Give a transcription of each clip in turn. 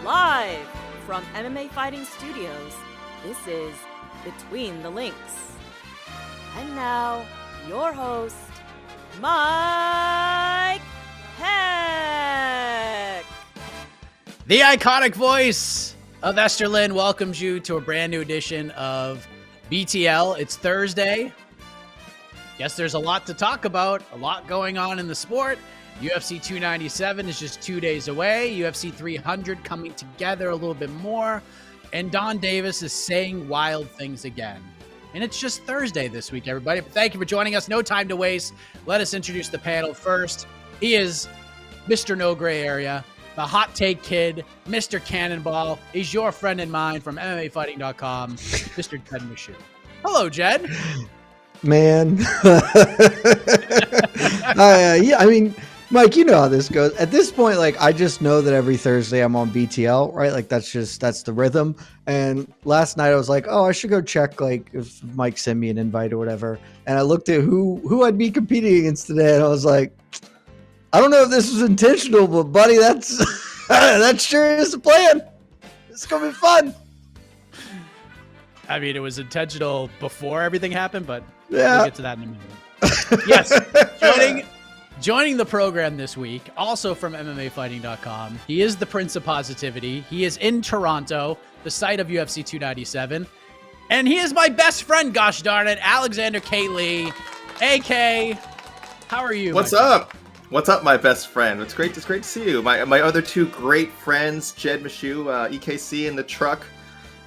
Live from MMA Fighting Studios, this is Between the Links. And now, your host, Mike Heck. The iconic voice of Esterlin welcomes you to a brand new edition of BTL. It's Thursday. Guess there's a lot to talk about, a lot going on in the sport. UFC 297 is just 2 days away. UFC 300 coming together a little bit more. And Donn Davis is saying wild things again. And it's just Thursday this week, everybody. But thank you for joining us. No time to waste. Let us introduce the panel first. He is Mr. No Gray Area, the hot take kid, Mr. Cannonball. He's your friend and mine from MMAfighting.com, Mr. Jed Meshew. Hello, Jed. Man. Yeah, I mean, Mike, you know how this goes. At this point, like, I just know that every Thursday I'm on BTL, right? Like, that's the rhythm. And last night I was like, oh, I should go check, like, if Mike sent me an invite or whatever. And I looked at who I'd be competing against today, and I was like, I don't know if this was intentional, but buddy, that's that sure is the plan. It's gonna be fun. I mean, it was intentional before everything happened, but yeah, we'll get to that in a minute. Yes, joining the program this week, also from MMAfighting.com, he is the Prince of Positivity. He is in Toronto, the site of UFC 297. And he is my best friend, gosh darn it, Alexander K. Lee. AK, how are you? What's up? What's up, my best friend? It's great to see you. My other two great friends, Jed Meshew, EKC in the truck.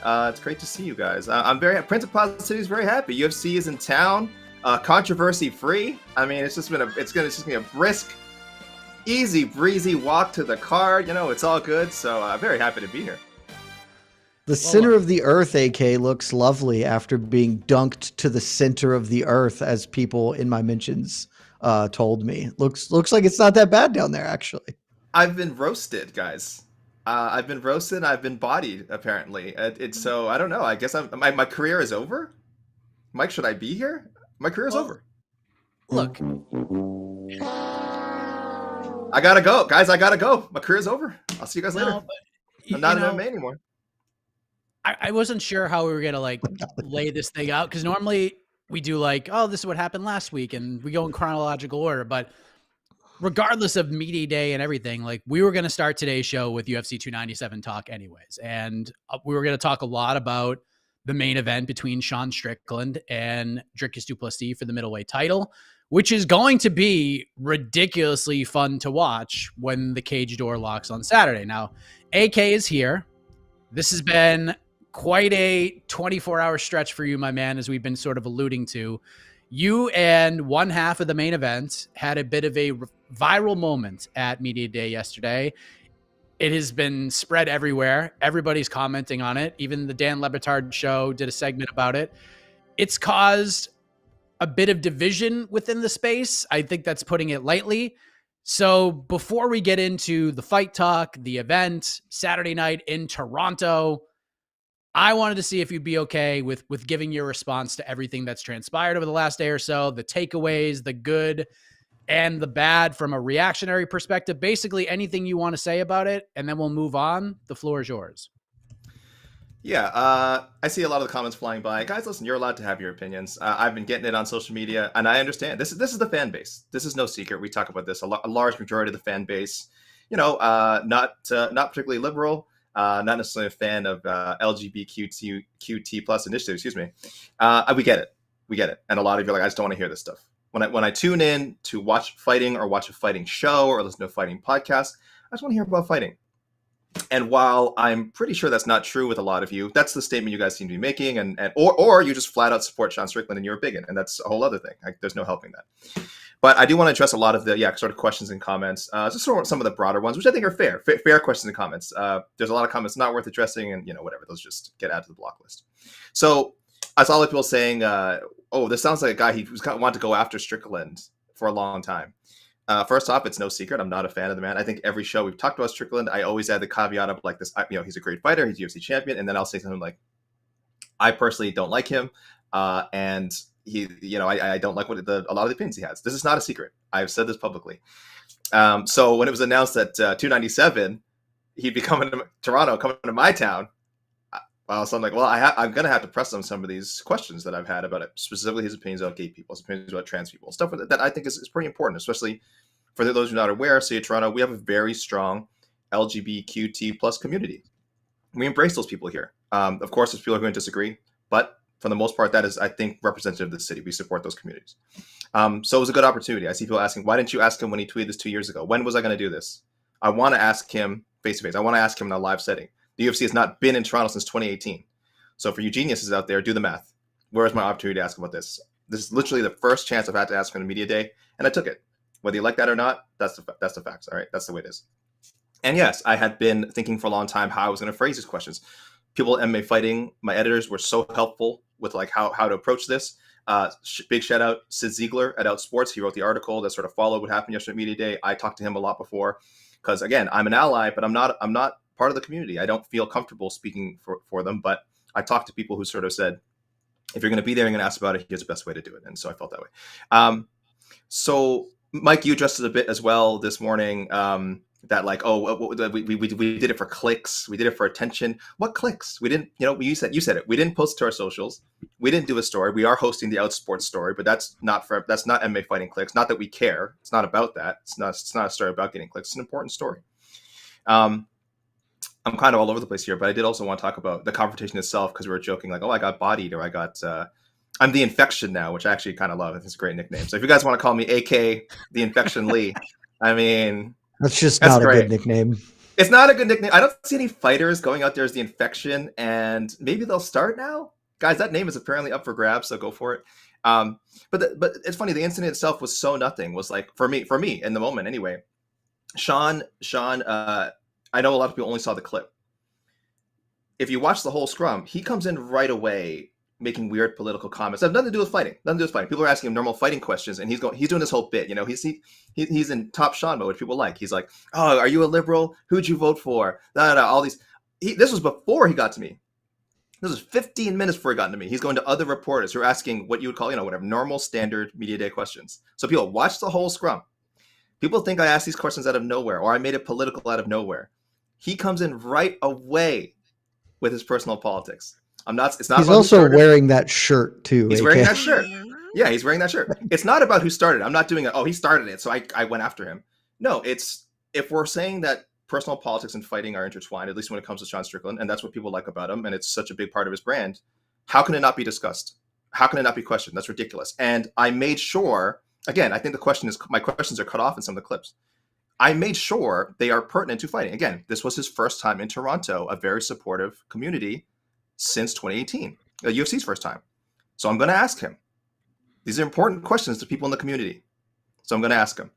It's great to see you guys. I'm Prince of Positivity is very happy. UFC is in town. Controversy free. I mean, it's just gonna be a brisk, easy breezy walk to the card. You know, it's all good. So I'm very happy to be here. The center of the earth, AK, looks lovely after being dunked to the center of the earth, as people in my mentions told me. Looks like it's not that bad down there, actually. I've been roasted, guys. I've been roasted. I've been bodied. Apparently, so I don't know. I guess my career is over. Mike, should I be here? My career's over. Look. I gotta go. Guys, I gotta go. My career's over. I'll see you guys later. I'm not in MMA anymore. I wasn't sure how we were going to like lay this thing out, because normally we do like, oh, this is what happened last week, and we go in chronological order. But regardless of media day and everything, like, we were going to start today's show with UFC 297 talk anyways. And we were going to talk a lot about the main event between Sean Strickland and Dricus du Plessis for the middleweight title, which is going to be ridiculously fun to watch when the cage door locks on Saturday. Now, AK is here. This has been quite a 24-hour stretch for you, my man, as we've been sort of alluding to. You and one half of the main event had a bit of a viral moment at Media Day yesterday. It has been spread everywhere. Everybody's commenting on it. Even the Dan Le Batard show did a segment about it. It's caused a bit of division within the space. I think that's putting it lightly. So before we get into the fight talk, the event, Saturday night in Toronto, I wanted to see if you'd be okay with giving your response to everything that's transpired over the last day or so, the takeaways, the good and the bad from a reactionary perspective, basically anything you want to say about it, and then we'll move on. The floor is yours. Yeah, I see a lot of the comments flying by. Guys, listen, you're allowed to have your opinions. I've been getting it on social media, and I understand. This is the fan base. This is no secret. We talk about this. A large majority of the fan base, you know, not particularly liberal, not necessarily a fan of LGBTQT plus initiatives. Excuse me. We get it. And a lot of you are like, I just don't want to hear this stuff. When I tune in to watch fighting or watch a fighting show or listen to a fighting podcast, I just want to hear about fighting. And while I'm pretty sure that's not true with a lot of you, that's the statement you guys seem to be making, or you just flat out support Sean Strickland and you're a bigot, and that's a whole other thing. There's no helping that. But I do want to address a lot of the sort of questions and comments, just sort of some of the broader ones, which I think are fair questions and comments. There's a lot of comments not worth addressing, and whatever, those just get added to the block list. So I saw a lot of people saying, "Oh, this sounds like a guy who's wanted to go after Strickland for a long time." First off, it's no secret. I'm not a fan of the man. I think every show we've talked about Strickland, I always add the caveat of like this, he's a great fighter. He's UFC champion. And then I'll say something like, I personally don't like him. And he, I don't like a lot of the opinions he has. This is not a secret. I've said this publicly. So when it was announced that 297 he'd be coming to Toronto, coming to my town. Well, so I'm like, well, I'm going to have to press on some of these questions that I've had about it, specifically his opinions about gay people, his opinions about trans people, stuff that I think is pretty important, especially for those who are not aware. City of Toronto, we have a very strong LGBTQT plus community. We embrace those people here. Of course, there's people who are going to disagree, but for the most part, that is, I think, representative of the city. We support those communities. So it was a good opportunity. I see people asking, why didn't you ask him when he tweeted this 2 years ago? When was I going to do this? I want to ask him face-to-face. I want to ask him in a live setting. The UFC has not been in Toronto since 2018. So for you geniuses out there, do the math. Where is my opportunity to ask about this? This is literally the first chance I've had to ask him on a media day, and I took it. Whether you like that or not, that's the facts. All right, that's the way it is. And yes, I had been thinking for a long time how I was going to phrase these questions. People at MMA Fighting, my editors were so helpful with like how to approach this. Big shout out Sid Ziegler at Outsports. He wrote the article that sort of followed what happened yesterday at Media Day. I talked to him a lot before because again, I'm an ally, but I'm not part of the community. I don't feel comfortable speaking for them, but I talked to people who sort of said, if you're going to be there and going to ask about it, here's the best way to do it. And so I felt that way. So Mike, you addressed it a bit as well this morning. That like, we did it for clicks. We did it for attention. What clicks? We didn't, you said it. We didn't post to our socials. We didn't do a story. We are hosting the Outsports story, but that's not MMA Fighting clicks. Not that we care. It's not about that. It's not a story about getting clicks. It's an important story. I'm kind of all over the place here, but I did also want to talk about the confrontation itself because we were joking like, oh, I got bodied or I got, I'm the Infection now, which I actually kind of love. It's a great nickname. So if you guys want to call me AK the Infection Lee, I mean, that's not great. A good nickname. It's not a good nickname. I don't see any fighters going out there as the Infection, and maybe they'll start now. Guys, that name is apparently up for grabs, so go for it. But it's funny. The incident itself was so nothing. Was like for me in the moment anyway. Sean. I know a lot of people only saw the clip. If you watch the whole scrum, he comes in right away making weird political comments that have nothing to do with fighting. People are asking him normal fighting questions, and he's doing this whole bit. He's in top Sean mode, which people like. He's like, "Oh, are you a liberal? Who'd you vote for?" All these. This was before he got to me. This was 15 minutes before he got to me. He's going to other reporters who are asking what you would call, whatever normal standard media day questions. So people watch the whole scrum. People think I asked these questions out of nowhere, or I made it political out of nowhere. He comes in right away with his personal politics. It's not. He's also wearing that shirt too. He's wearing that shirt. Yeah, he's wearing that shirt. It's not about who started. I'm not doing it. Oh, he started it, so I went after him. No, it's if we're saying that personal politics and fighting are intertwined, at least when it comes to Sean Strickland, and that's what people like about him, and it's such a big part of his brand. How can it not be discussed? How can it not be questioned? That's ridiculous. And I made sure. Again, I think my questions are cut off in some of the clips. I made sure they are pertinent to fighting. Again, this was his first time in Toronto, a very supportive community since 2018, the UFC's first time. So I'm going to ask him. These are important questions to people in the community. So I'm going to ask him.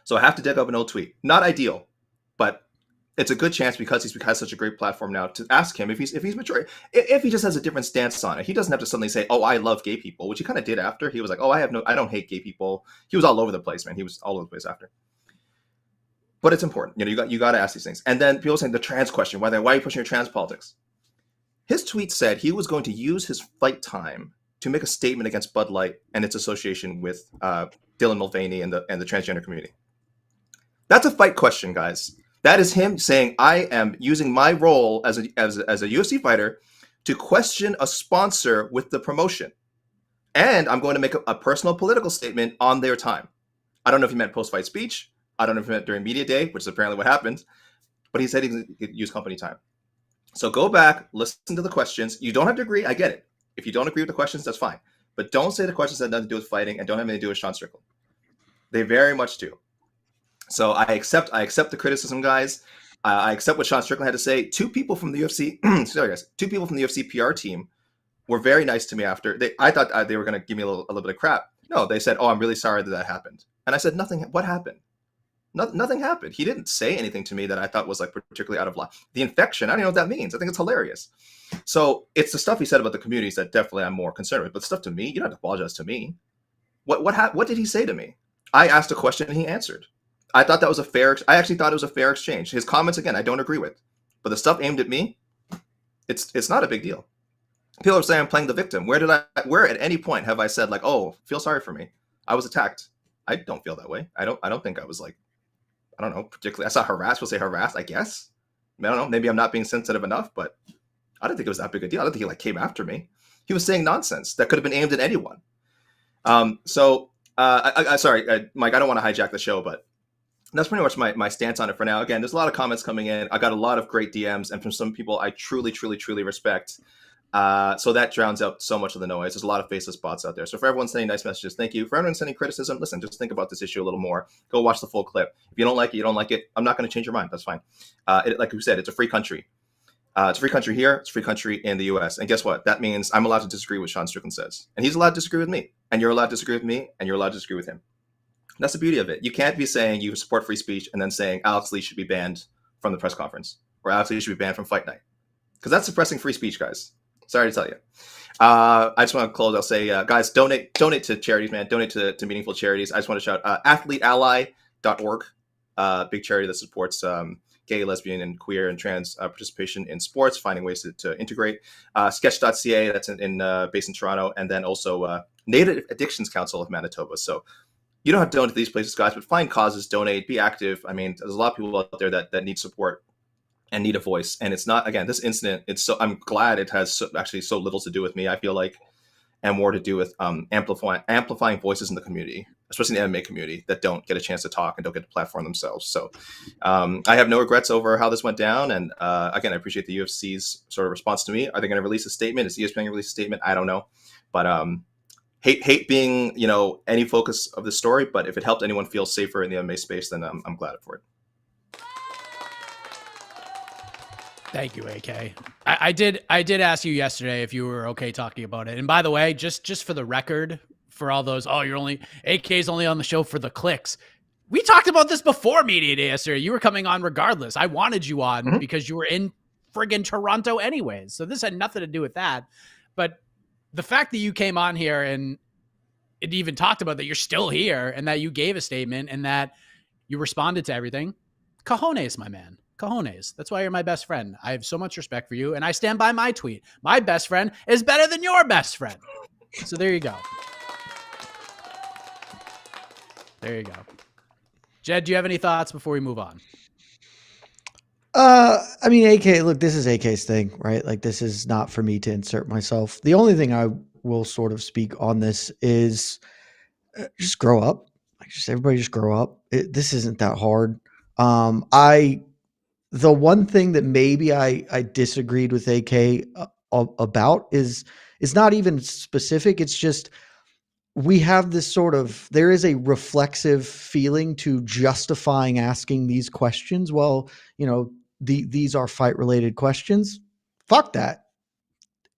So I have to dig up an old tweet. Not ideal, but it's a good chance because he has such a great platform now to ask him if he's mature. If he just has a different stance on it, he doesn't have to suddenly say, "Oh, I love gay people," which he kind of did after. He was like, "Oh, I don't hate gay people." He was all over the place, man. He was all over the place after. But it's important. You got to ask these things. And then people saying the trans question, why are you pushing your trans politics? His tweet said he was going to use his fight time to make a statement against Bud Light and its association with Dylan Mulvaney and the transgender community. That's a fight question, guys. That is him saying, I am using my role as a UFC fighter to question a sponsor with the promotion. And I'm going to make a personal political statement on their time. I don't know if he meant post-fight speech. I don't know if he meant during media day, which is apparently what happened. But he said he could use company time. So go back, listen to the questions. You don't have to agree. I get it. If you don't agree with the questions, that's fine. But don't say the questions that have nothing to do with fighting and don't have anything to do with Sean Strickland. They very much do. So I accept the criticism, guys. I accept what Sean Strickland had to say. Two people from the UFC, sorry guys, two people from the UFC PR team were very nice to me after. I thought they were going to give me a little bit of crap. No, they said, "Oh, I'm really sorry that happened." And I said, "Nothing. What happened? Nothing happened. He didn't say anything to me that I thought was like particularly out of line. The Infection, I don't know what that means. I think it's hilarious." So it's the stuff he said about the communities that definitely I'm more concerned with. But stuff to me, you don't have to apologize to me. What did he say to me? I asked a question and he answered. I thought that was I actually thought it was a fair exchange. His comments, again, I don't agree with. But the stuff aimed at me, it's not a big deal. People are saying I'm playing the victim. Where at any point have I said like, "Oh, feel sorry for me. I was attacked"? I don't feel that way. I don't think I was like, I don't know, particularly. I saw harassed. We'll say harassed, I guess. I don't know, maybe I'm not being sensitive enough, but I didn't think it was that big a deal. I don't think he like came after me. He was saying nonsense that could have been aimed at anyone. Sorry, Mike, I don't want to hijack the show, but that's pretty much my stance on it for now. Again, there's a lot of comments coming in. I got a lot of great DMs, and from some people I truly, truly, truly respect. So that drowns out so much of the noise. There's a lot of faceless bots out there. So for everyone sending nice messages, thank you. For everyone sending criticism, listen, just think about this issue a little more. Go watch the full clip. If you don't like it, you don't like it. I'm not going to change your mind. That's fine. Like we said, it's a free country. It's a free country here. It's a free country in the U.S. And guess what? That means I'm allowed to disagree with Sean Strickland says. And he's allowed to disagree with me. And you're allowed to disagree with me. And you're allowed to disagree with him. That's the beauty of it. You can't be saying you support free speech and then saying Alex Lee should be banned from the press conference or Alex Lee should be banned from Fight Night. Because that's suppressing free speech, guys. Sorry to tell you. I just want to close. I'll say, guys, donate to charities, man. Donate to meaningful charities. I just want to shout athleteally.org, big charity that supports gay, lesbian, and queer and trans participation in sports, finding ways to integrate. Sketch.ca, that's based in Toronto, and then also Native Addictions Council of Manitoba. So you don't have to donate to these places, guys, but find causes, donate, be active. I mean, there's a lot of people out there that need support and need a voice. And it's not, again, this incident, I'm glad it has actually so little to do with me, I feel like, and more to do with amplifying voices in the community, especially in the MMA community, that don't get a chance to talk and don't get to platform themselves. So I have no regrets over how this went down. And again, I appreciate the UFC's sort of response to me. Are they going to release a statement? Is ESPN going to release a statement? I don't know. But hate being, any focus of the story. But if it helped anyone feel safer in the MMA space, then I'm glad for it. Thank you, AK. I did ask you yesterday if you were okay talking about it. And by the way, just for the record, for all those, AK's only on the show for the clicks. We talked about this before media day yesterday. You were coming on regardless. I wanted you on because you were in friggin' Toronto anyways. So this had nothing to do with that. But the fact that you came on here and it even talked about that you're still here and that you gave a statement and that you responded to everything, cojones, my man. Cojones. That's why you're my best friend. I have so much respect for you, and I stand by my tweet. My best friend is better than your best friend. So there you go. There you go. Jed, do you have any thoughts before we move on? I mean, AK, look, this is AK's thing, right? Like, this is not for me to insert myself. The only thing I will sort of speak on this is just grow up. Like, everybody just grow up. This isn't that hard. The one thing that maybe I disagreed with AK about is not even specific. It's just, we have this there is a reflexive feeling to justifying asking these questions. Well, these are fight related questions. Fuck that.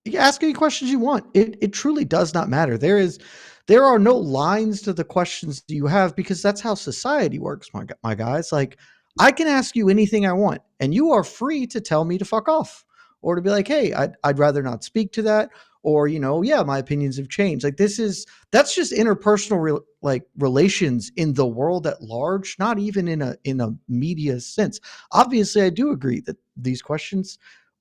You can ask any questions you want. It truly does not matter. There are no lines to the questions that you have, because that's how society works, my guys. Like, I can ask you anything I want, and you are free to tell me to fuck off, or to be like, hey, I'd rather not speak to that, or, my opinions have changed. Like, that's just interpersonal relations in the world at large, not even in a media sense. Obviously, I do agree that these questions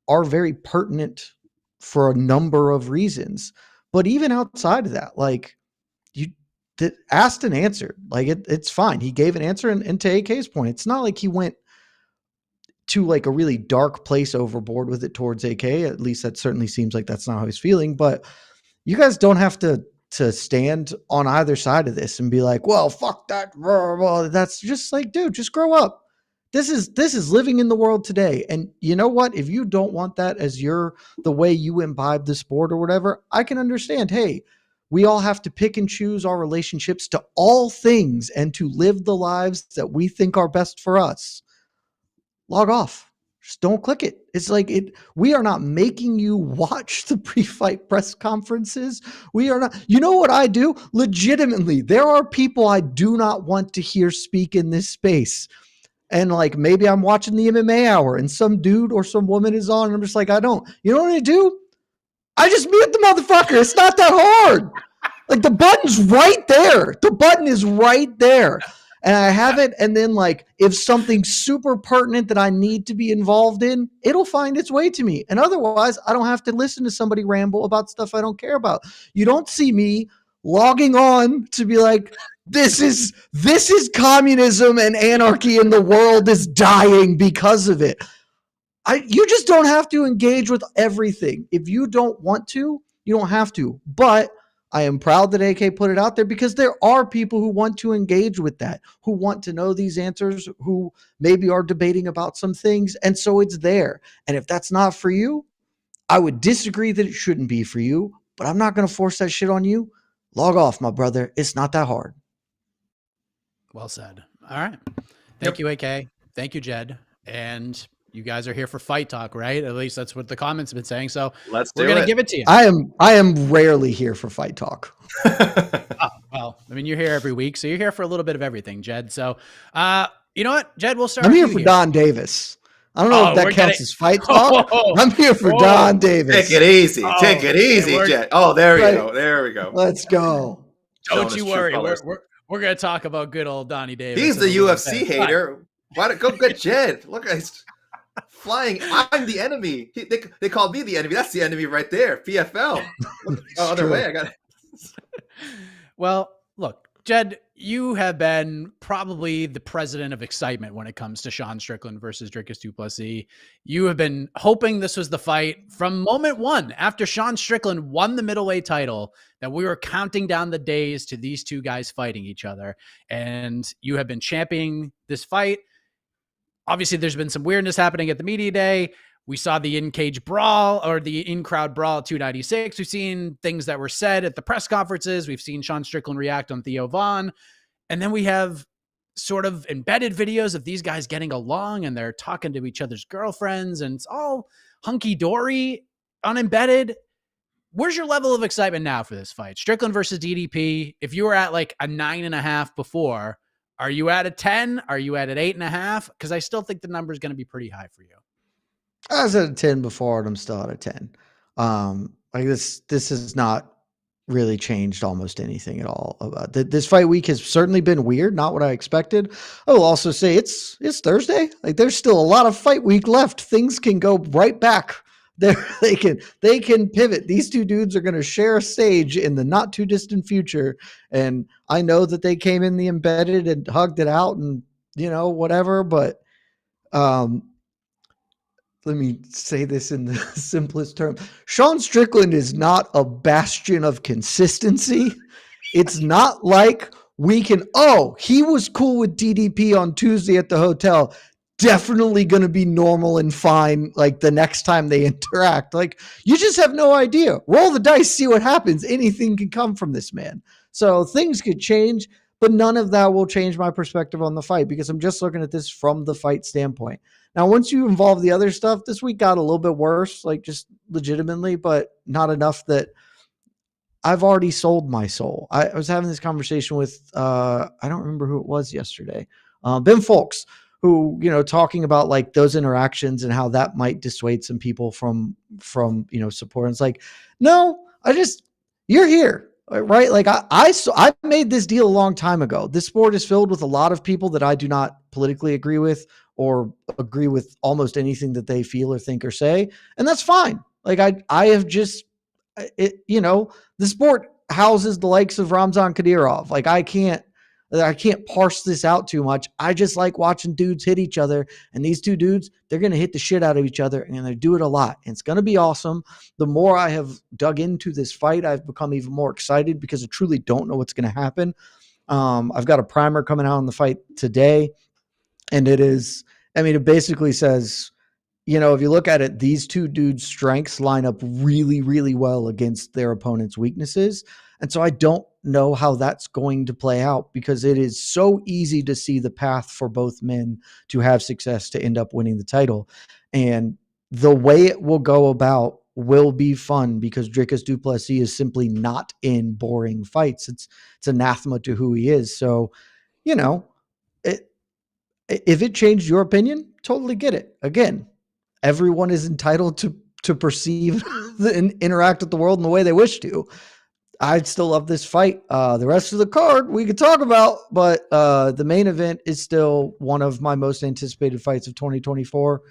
are very pertinent for a number of reasons, but even outside of that, like, asked and answered. Like, it's fine. He gave an answer, and to AK's point, it's not like he went to like a really dark place overboard with it towards AK. At least that certainly seems like that's not how he's feeling. But you guys don't have to stand on either side of this and be like, well, fuck that. That's just like, dude, just grow up. This is living in the world today. And you know what? If you don't want that as the way you imbibe the sport or whatever, I can understand. Hey, we all have to pick and choose our relationships to all things and to live the lives that we think are best for us. Log off. Just don't click it. It's like we are not making you watch the pre-fight press conferences. We are not. You know what I do? Legitimately, there are people I do not want to hear speak in this space. And like, maybe I'm watching the MMA Hour and some dude or some woman is on, and I'm just like, I don't. You know what I do? I just mute the motherfucker. It's not that hard. Like, the button's right there. The button is right there. And I have it. And then, like, if something's super pertinent that I need to be involved in, it'll find its way to me. And otherwise, I don't have to listen to somebody ramble about stuff I don't care about. You don't see me logging on to be like, this is communism and anarchy and the world is dying because of it. You just don't have to engage with everything. If you don't want to, you don't have to. But I am proud that AK put it out there because there are people who want to engage with that, who want to know these answers, who maybe are debating about some things. And so it's there. And if that's not for you, I would disagree that it shouldn't be for you, but I'm not going to force that shit on you. Log off, my brother. It's not that hard. Well said. All right. Thank you, AK. Thank you, Jed. And you guys are here for fight talk, right? At least that's what the comments have been saying. So we're going to give it to you. I am rarely here for fight talk. Oh, well, I mean, you're here every week, so you're here for a little bit of everything, Jed. So, you know what, Jed, we'll start. I'm here for Donn Davis. I don't know if that counts as fight talk. I'm here for Donn Davis. Take it easy. Take it easy, Jed. Oh, there we go. There we go. Let's go. Don't you worry. We're going to talk about good old Donnie Davis. He's the UFC hater. Why don't go get Jed? Look, he's flying. I'm the enemy. They called me the enemy. That's the enemy right there. PFL. Look, other way. I got it. Well, look, Jed, you have been probably the president of excitement when it comes to Sean Strickland versus Dricus du Plessis. You have been hoping this was the fight from moment one after Sean Strickland won the middleweight title, that we were counting down the days to these two guys fighting each other. And you have been championing this fight. Obviously, there's been some weirdness happening at the media day. We saw the in-cage brawl or the in-crowd brawl at 296. We've seen things that were said at the press conferences. We've seen Sean Strickland react on Theo Vaughn. And then we have sort of embedded videos of these guys getting along and they're talking to each other's girlfriends and it's all hunky-dory, unembedded. Where's your level of excitement now for this fight? Strickland versus DDP. If you were at like a 9.5 before, are you at a 10? Are you at an 8.5? Because I still think the number is going to be pretty high for you. I was at a 10 before, and I'm still at a 10. Like this has not really changed almost anything at all. This fight week has certainly been weird, not what I expected. I will also say it's Thursday. Like there's still a lot of fight week left. Things can go right back. They can pivot. These two dudes are going to share a stage in the not too distant future, and I know that they came in the embedded and hugged it out, and whatever. But let me say this in the simplest term. Sean Strickland is not a bastion of consistency. It's not like we can, he was cool with DDP on Tuesday at the hotel. Definitely going to be normal and fine like the next time they interact. Like you just have no idea. Roll the dice, see what happens. Anything can come from this man. So things could change, but none of that will change my perspective on the fight because I'm just looking at this from the fight standpoint. Now, once you involve the other stuff, this week got a little bit worse, like just legitimately, but not enough that I've already sold my soul. I was having this conversation with, I don't remember who it was yesterday, Ben Folks, who, talking about like those interactions and how that might dissuade some people from support. And it's like, no, you're here, right? Like I made this deal a long time ago. This sport is filled with a lot of people that I do not politically agree with or agree with almost anything that they feel or think or say. And that's fine. Like I have just, the sport houses the likes of Ramzan Kadyrov. Like I can't parse this out too much. I just like watching dudes hit each other, and these two dudes, they're going to hit the shit out of each other, and they do it a lot. And it's going to be awesome. The more I have dug into this fight, I've become even more excited because I truly don't know what's going to happen. I've got a primer coming out on the fight today, and it basically says, if you look at it, these two dudes' strengths line up really, really well against their opponent's weaknesses. And so I don't know how that's going to play out because it is so easy to see the path for both men to have success to end up winning the title. And the way it will go about will be fun because Dricus du Plessis is simply not in boring fights. It's anathema to who he is. So, if it changed your opinion, totally get it. Again, everyone is entitled to perceive and interact with the world in the way they wish to. I still love this fight. The rest of the card we could talk about, but the main event is still one of my most anticipated fights of 2024.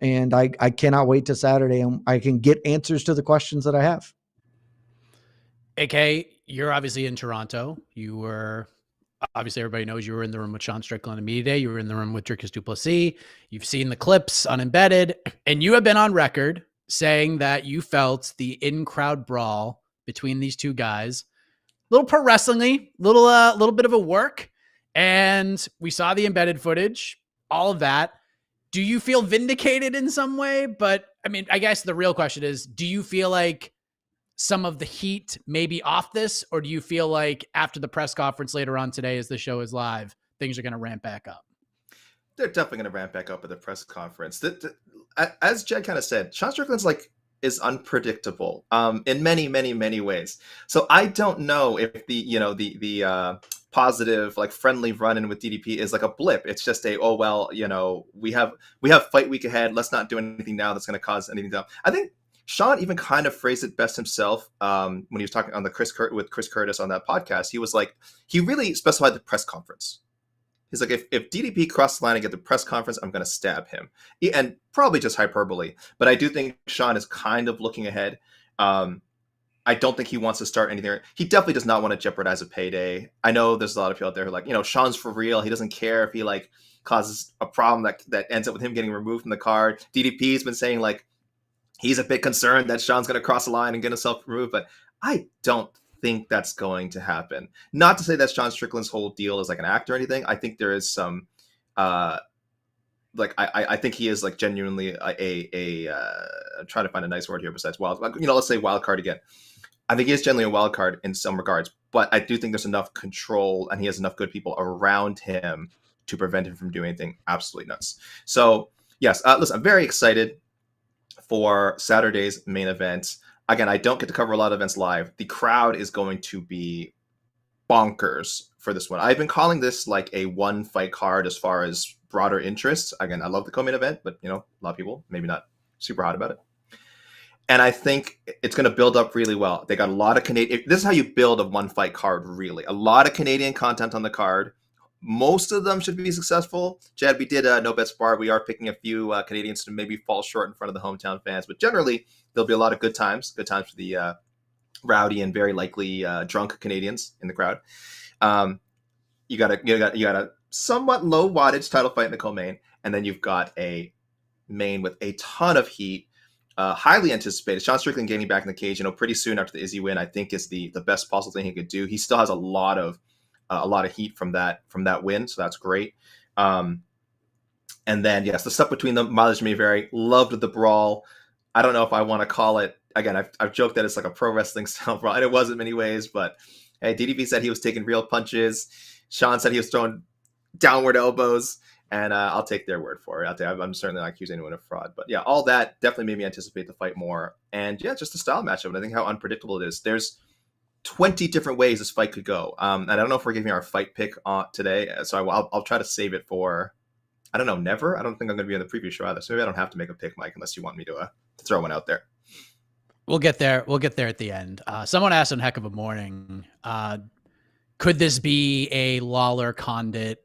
And I cannot wait till Saturday and I can get answers to the questions that I have. AK, you're obviously in Toronto. You were obviously everybody knows you were in the room with Sean Strickland on media day. You were in the room with Dricus du Plessis. You've seen the clips on Embedded, and you have been on record saying that you felt the in-crowd brawl between these two guys, a little pro wrestlingly, little bit of a work. And we saw the Embedded footage, all of that. Do you feel vindicated in some way? But I mean, I guess the real question is, do you feel like some of the heat may be off this, or do you feel like after the press conference later on today, as the show is live, things are going to ramp back up? They're definitely going to ramp back up at the press conference. As Jed kind of said, Sean Strickland's is unpredictable in many, many, many ways. So I don't know if the positive, like, friendly run-in with DDP is like a blip. It's just we have fight week ahead. Let's not do anything now that's going to cause anything down. I think Sean even kind of phrased it best himself when he was talking on the with Chris Curtis on that podcast. He was like, he really specified the press conference. He's like, if DDP crossed the line and get the press conference, I'm going to stab him. And probably just hyperbole, but I do think Sean is kind of looking ahead. I don't think he wants to start anything. He definitely does not want to jeopardize a payday. I know there's a lot of people out there who are like, Sean's for real. He doesn't care if he causes a problem that ends up with him getting removed from the card. DDP's been saying he's a bit concerned that Sean's going to cross the line and get himself removed, but I don't think that's going to happen. Not to say that Sean Strickland's whole deal is like an act or anything. I think there is some, I think he is genuinely I'm trying to find a nice word here besides wild. Let's say wild card again. I think he is genuinely a wild card in some regards, but I do think there's enough control and he has enough good people around him to prevent him from doing anything absolutely nuts. So yes, listen, I'm very excited for Saturday's main event. Again, I don't get to cover a lot of events live. The crowd is going to be bonkers for this one. I've been calling this like a one fight card as far as broader interests. Again, I love the co-main event, but a lot of people maybe not super hot about it. And I think it's going to build up really well. They got a lot of Canadian. This is how you build a one fight card, really. A lot of Canadian content on the card. Most of them should be successful. Jed, we did No Bets Bar. We are picking a few Canadians to maybe fall short in front of the hometown fans, but generally there'll be a lot of good times for the rowdy and very likely drunk Canadians in the crowd. You got a somewhat low wattage title fight in the co-main, and then you've got a main with a ton of heat, highly anticipated. Sean Strickland getting back in the cage, pretty soon after the Izzy win, I think is the best possible thing he could do. He still has a lot of heat from that win, so that's great. And then yes, the stuff between them, mileage may vary. Loved the brawl. I don't know if I want to call it, again, I've joked that it's like a pro wrestling style brawl, and it was in many ways, but hey, DDP said he was taking real punches. Sean said he was throwing downward elbows, and I'll take their word for it. I'm certainly not accusing anyone of fraud, but yeah, all that definitely made me anticipate the fight more. And yeah, just the style matchup, and I think how unpredictable it is. There's 20 different ways this fight could go. And I don't know if we're giving our fight pick today, so I'll try to save it for, I don't know, never. I don't think I'm going to be on the preview show either, so maybe I don't have to make a pick, Mike, unless you want me to throw one out there. We'll get there. We'll get there at the end. Someone asked on Heck of a Morning, could this be a Lawler Condit,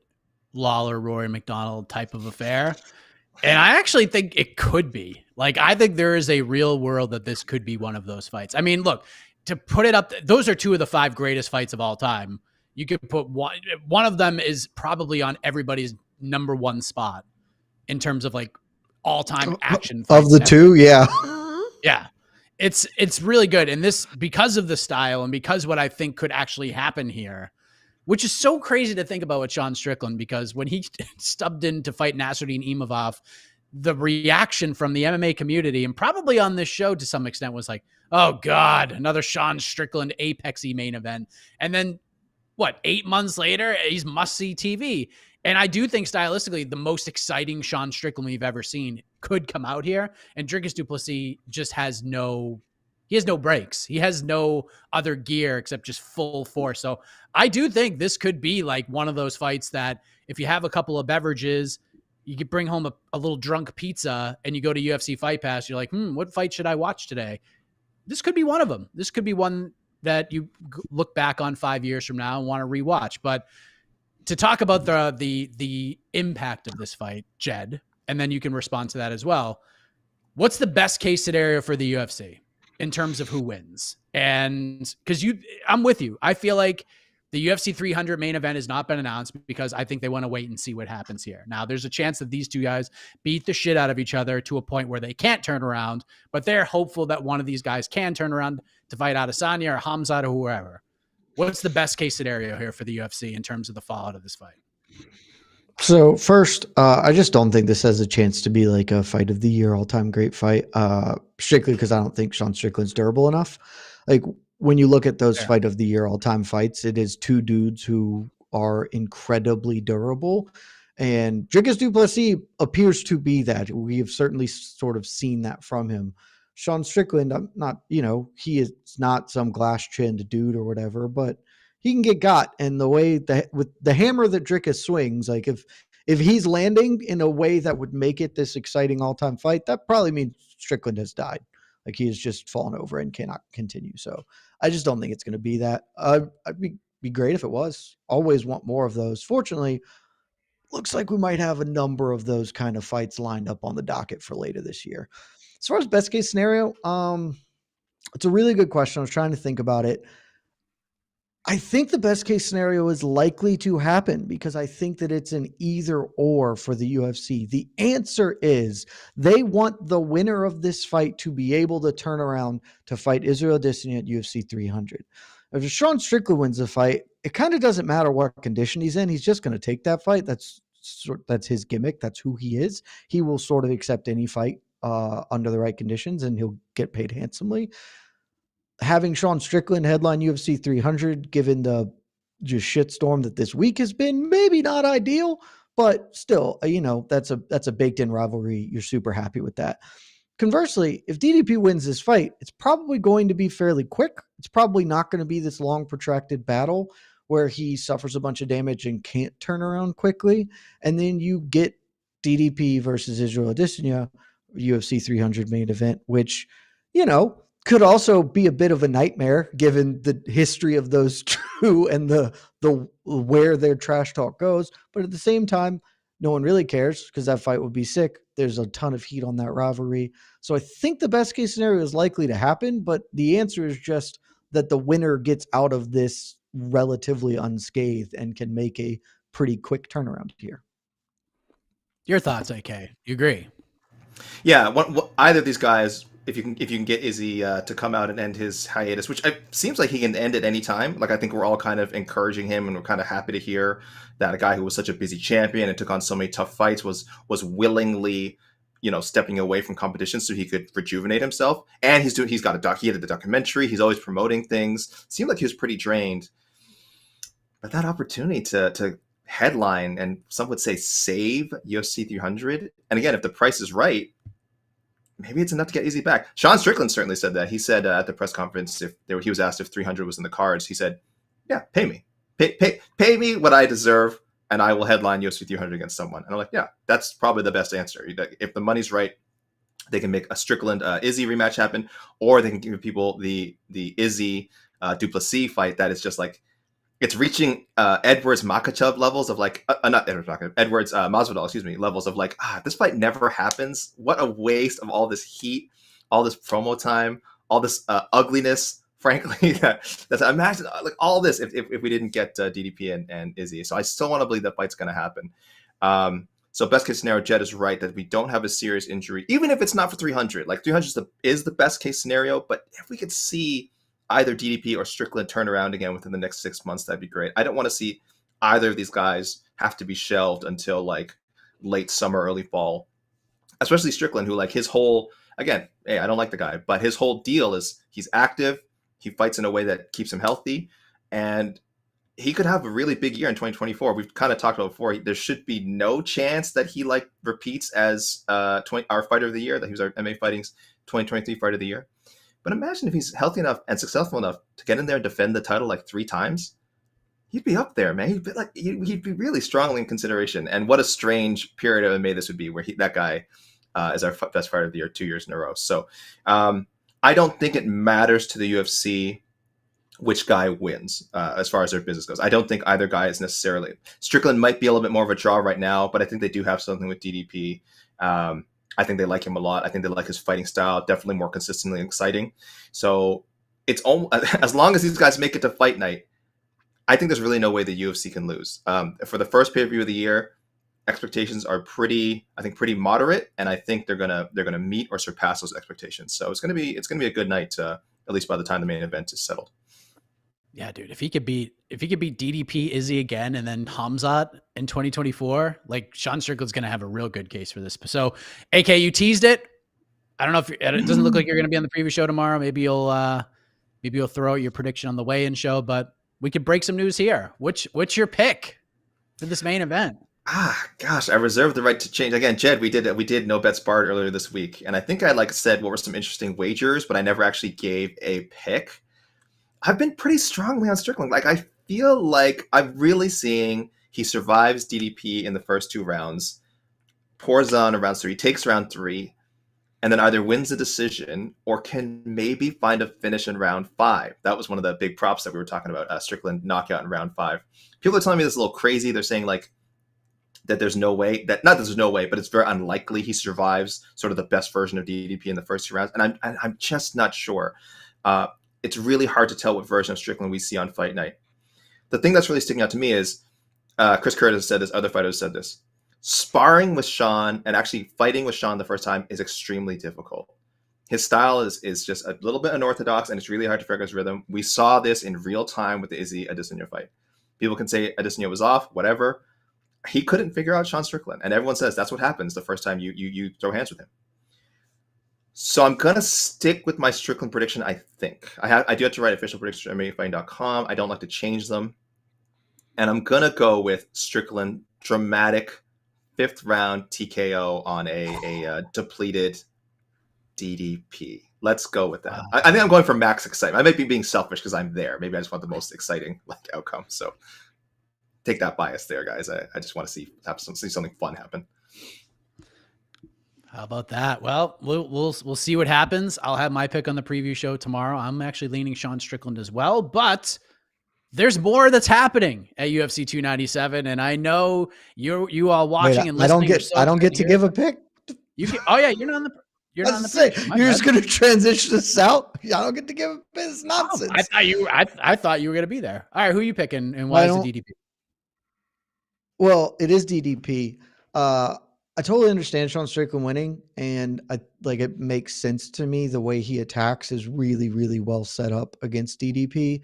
Lawler Rory McDonald type of affair? And I actually think it could be. I think there is a real world that this could be one of those fights. I mean, look, to put it up, those are two of the 5 greatest fights of all time. You could put one of them is probably on everybody's number 1 spot in terms of all-time action fights of the two. Yeah. Yeah. It's really good. And this, because of the style and because what I think could actually happen here, which is so crazy to think about with Sean Strickland, because when he stubbed in to fight Nasruddin Imavov, the reaction from the MMA community and probably on this show to some extent was like, oh God, another Sean Strickland Apexy main event. And then 8 months later, he's must-see TV. And I do think stylistically, the most exciting Sean Strickland we've ever seen could come out here. And Dricus du Plessis just has no brakes. He has no other gear except just full force. So I do think this could be one of those fights that if you have a couple of beverages, you could bring home a little drunk pizza and you go to UFC Fight Pass. You're like, what fight should I watch today? This could be one of them. This could be one that you look back on 5 years from now and want to rewatch. But to talk about the impact of this fight, Jed, and then you can respond to that as well. What's the best case scenario for the UFC in terms of who wins? And because I'm with you, I feel like The UFC 300 main event has not been announced because I think they want to wait and see what happens here. Now, there's a chance that these two guys beat the shit out of each other to a point where they can't turn around, but they're hopeful that one of these guys can turn around to fight Adesanya or Hamzat or whoever. What's the best case scenario here for the UFC in terms of the fallout of this fight? So first, I just don't think this has a chance to be like a fight of the year, all-time great fight, strictly because I don't think Sean Strickland's durable enough. Like, when you look at those fight of the year all-time fights, it is two dudes who are incredibly durable. And Dricus du Plessis appears to be that. We have certainly sort of seen that from him. Sean Strickland, I'm not, he is not some glass-chinned dude or whatever, but he can get got. And the way that with the hammer that Dricus swings, like if he's landing in a way that would make it this exciting all-time fight, that probably means Strickland has died. Like he has just fallen over and cannot continue. So I just don't think it's going to be that. I'd be great if it was. Always want more of those. Fortunately, looks like we might have a number of those kind of fights lined up on the docket for later this year. As far as best case scenario, it's a really good question. I was trying to think about it. I think the best case scenario is likely to happen because I think that it's an either or for the UFC. The answer is they want the winner of this fight to be able to turn around to fight Israel Adesanya at UFC 300. If Sean Strickland wins the fight, it kind of doesn't matter what condition he's in. He's just going to take that fight. That's his gimmick. That's who he is. He will sort of accept any fight under the right conditions, and he'll get paid handsomely. Having Sean Strickland headline UFC 300, given the just shitstorm that this week has been, maybe not ideal, but still, that's a baked in rivalry. You're super happy with that. Conversely, if DDP wins this fight, it's probably going to be fairly quick. It's probably not going to be this long protracted battle where he suffers a bunch of damage and can't turn around quickly. And then you get DDP versus Israel Adesanya, UFC 300 main event, which, could also be a bit of a nightmare given the history of those two and the where their trash talk goes. But at the same time, no one really cares because that fight would be sick. There's a ton of heat on that rivalry. So I think the best case scenario is likely to happen, but the answer is just that the winner gets out of this relatively unscathed and can make a pretty quick turnaround here. Your thoughts, AK? You agree? Yeah, either of these guys, if you can get Izzy to come out and end his hiatus, which seems like he can end at any time. Like I think we're all kind of encouraging him, and we're kind of happy to hear that a guy who was such a busy champion and took on so many tough fights was willingly, stepping away from competition so he could rejuvenate himself. And he did the documentary. He's always promoting things. Seemed like he was pretty drained, but that opportunity to headline and some would say save UFC 300, and again, if the price is right, maybe it's enough to get Izzy back. Sean Strickland certainly said that. He said at the press conference, he was asked if 300 was in the cards, he said, "Yeah, pay me, pay me what I deserve, and I will headline UFC 300 against someone." And I'm like, yeah, that's probably the best answer. If the money's right, they can make a Strickland Izzy rematch happen, or they can give people the Izzy du Plessis fight that is just like, it's reaching Edwards Makhachev levels of like, not Edwards Makhachev, Edwards Masvidal, levels of like, this fight never happens. What a waste of all this heat, all this promo time, all this ugliness, frankly. That's imagine like all this if we didn't get DDP and Izzy. So I still want to believe that fight's going to happen. So best case scenario, Jed is right that we don't have a serious injury, even if it's not for 300. Like 300 is the best case scenario, but if we could see either DDP or Strickland turn around again within the next 6 months, that'd be great. I don't want to see either of these guys have to be shelved until like late summer, early fall, especially Strickland, who like his whole, again, hey, I don't like the guy, but his whole deal is he's active. He fights in a way that keeps him healthy, and he could have a really big year in 2024. We've kind of talked about before. There should be no chance that he like repeats as our fighter of the year, that he was our MMA Fighting's 2023 fighter of the year. But imagine if he's healthy enough and successful enough to get in there and defend the title like 3 times. He'd be up there, man. He'd be really strongly in consideration. And what a strange period of MMA this would be, where that guy is our best fighter of the year 2 years in a row. So I don't think it matters to the UFC which guy wins as far as their business goes. I don't think either guy is necessarily. Strickland might be a little bit more of a draw right now, but I think they do have something with DDP. I think they like him a lot. I think they like his fighting style, definitely more consistently exciting. So it's almost, as long as these guys make it to fight night, I think there's really no way the UFC can lose. For the first pay-per-view of the year, expectations are pretty moderate, and I think they're gonna meet or surpass those expectations. So it's gonna be a good night, at least by the time the main event is settled. Yeah, dude. If he could beat DDP Izzy again and then Hamzat in 2024, like Sean Strickland's gonna have a real good case for this. So, AK, you teased it. I don't know if it doesn't look like you're gonna be on the preview show tomorrow. Maybe you'll throw out your prediction on the weigh-in show, but we could break some news here. What's your pick for this main event? Gosh, I reserve the right to change. Again, Jed, we did no bets barred earlier this week, and I think I said what were some interesting wagers, but I never actually gave a pick. I've been pretty strongly on Strickland. Like, I feel like I'm really seeing he survives DDP in the first 2 rounds, pours on around 3, takes round 3, and then either wins a decision or can maybe find a finish in round 5. That was one of the big props that we were talking about, Strickland knockout in round 5. People are telling me this is a little crazy. They're saying that there's no way, not that there's no way, but it's very unlikely he survives sort of the best version of DDP in the first 2 rounds. And I'm just not sure. It's really hard to tell what version of Strickland we see on fight night. The thing that's really sticking out to me is Chris Curtis has said this, other fighters said this. Sparring with Sean and actually fighting with Sean the first time is extremely difficult. His style is just a little bit unorthodox, and it's really hard to figure out his rhythm. We saw this in real time with the Izzy Adesanya fight. People can say Adesanya was off, whatever. He couldn't figure out Sean Strickland, and everyone says that's what happens the first time you throw hands with him. So I'm gonna stick with my Strickland prediction. I think I do have to write official predictions at MMAfighting.com. I don't like to change them, and I'm gonna go with Strickland dramatic 5th round TKO on a depleted DDP. Let's go with that. Wow. I think I'm going for max excitement. I might be being selfish because I'm there. Maybe I just want the most exciting outcome. So take that bias there, guys. I just want to see something fun happen. How about that? Well, we'll see what happens. I'll have my pick on the preview show tomorrow. I'm actually leaning Sean Strickland as well, but there's more that's happening at UFC 297, and I know you all watching and listening. I don't get to give a pick. Oh yeah, you're not on the. You're just going to transition us out. I don't get to give a pick. It's nonsense. I thought you were going to be there. All right, who are you picking, and why is it DDP? Well, it is DDP. I totally understand Sean Strickland winning, and it makes sense to me. The way he attacks is really, really well set up against DDP.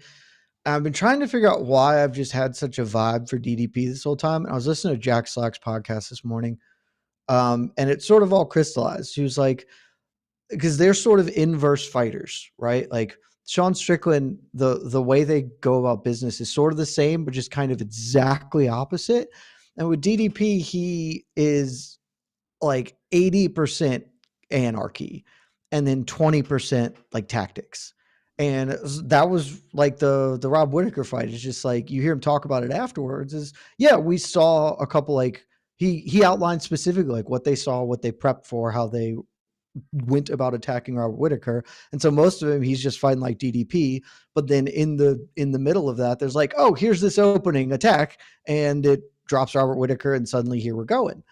I've been trying to figure out why I've just had such a vibe for DDP this whole time. And I was listening to Jack Slack's podcast this morning, and it sort of all crystallized. He was like, because they're sort of inverse fighters, right? Like Sean Strickland, the way they go about business is sort of the same, but just kind of exactly opposite. And with DDP, he is like 80% anarchy and then 20% like tactics. And that was like the Rob Whittaker fight. It's just like, you hear him talk about it afterwards is, yeah, we saw a couple, he outlined specifically like what they saw, what they prepped for, how they went about attacking Robert Whittaker. And so most of him, he's just fighting like DDP. But then in the middle of that, there's like, oh, here's this opening attack, and it drops Robert Whittaker, and suddenly here we're going.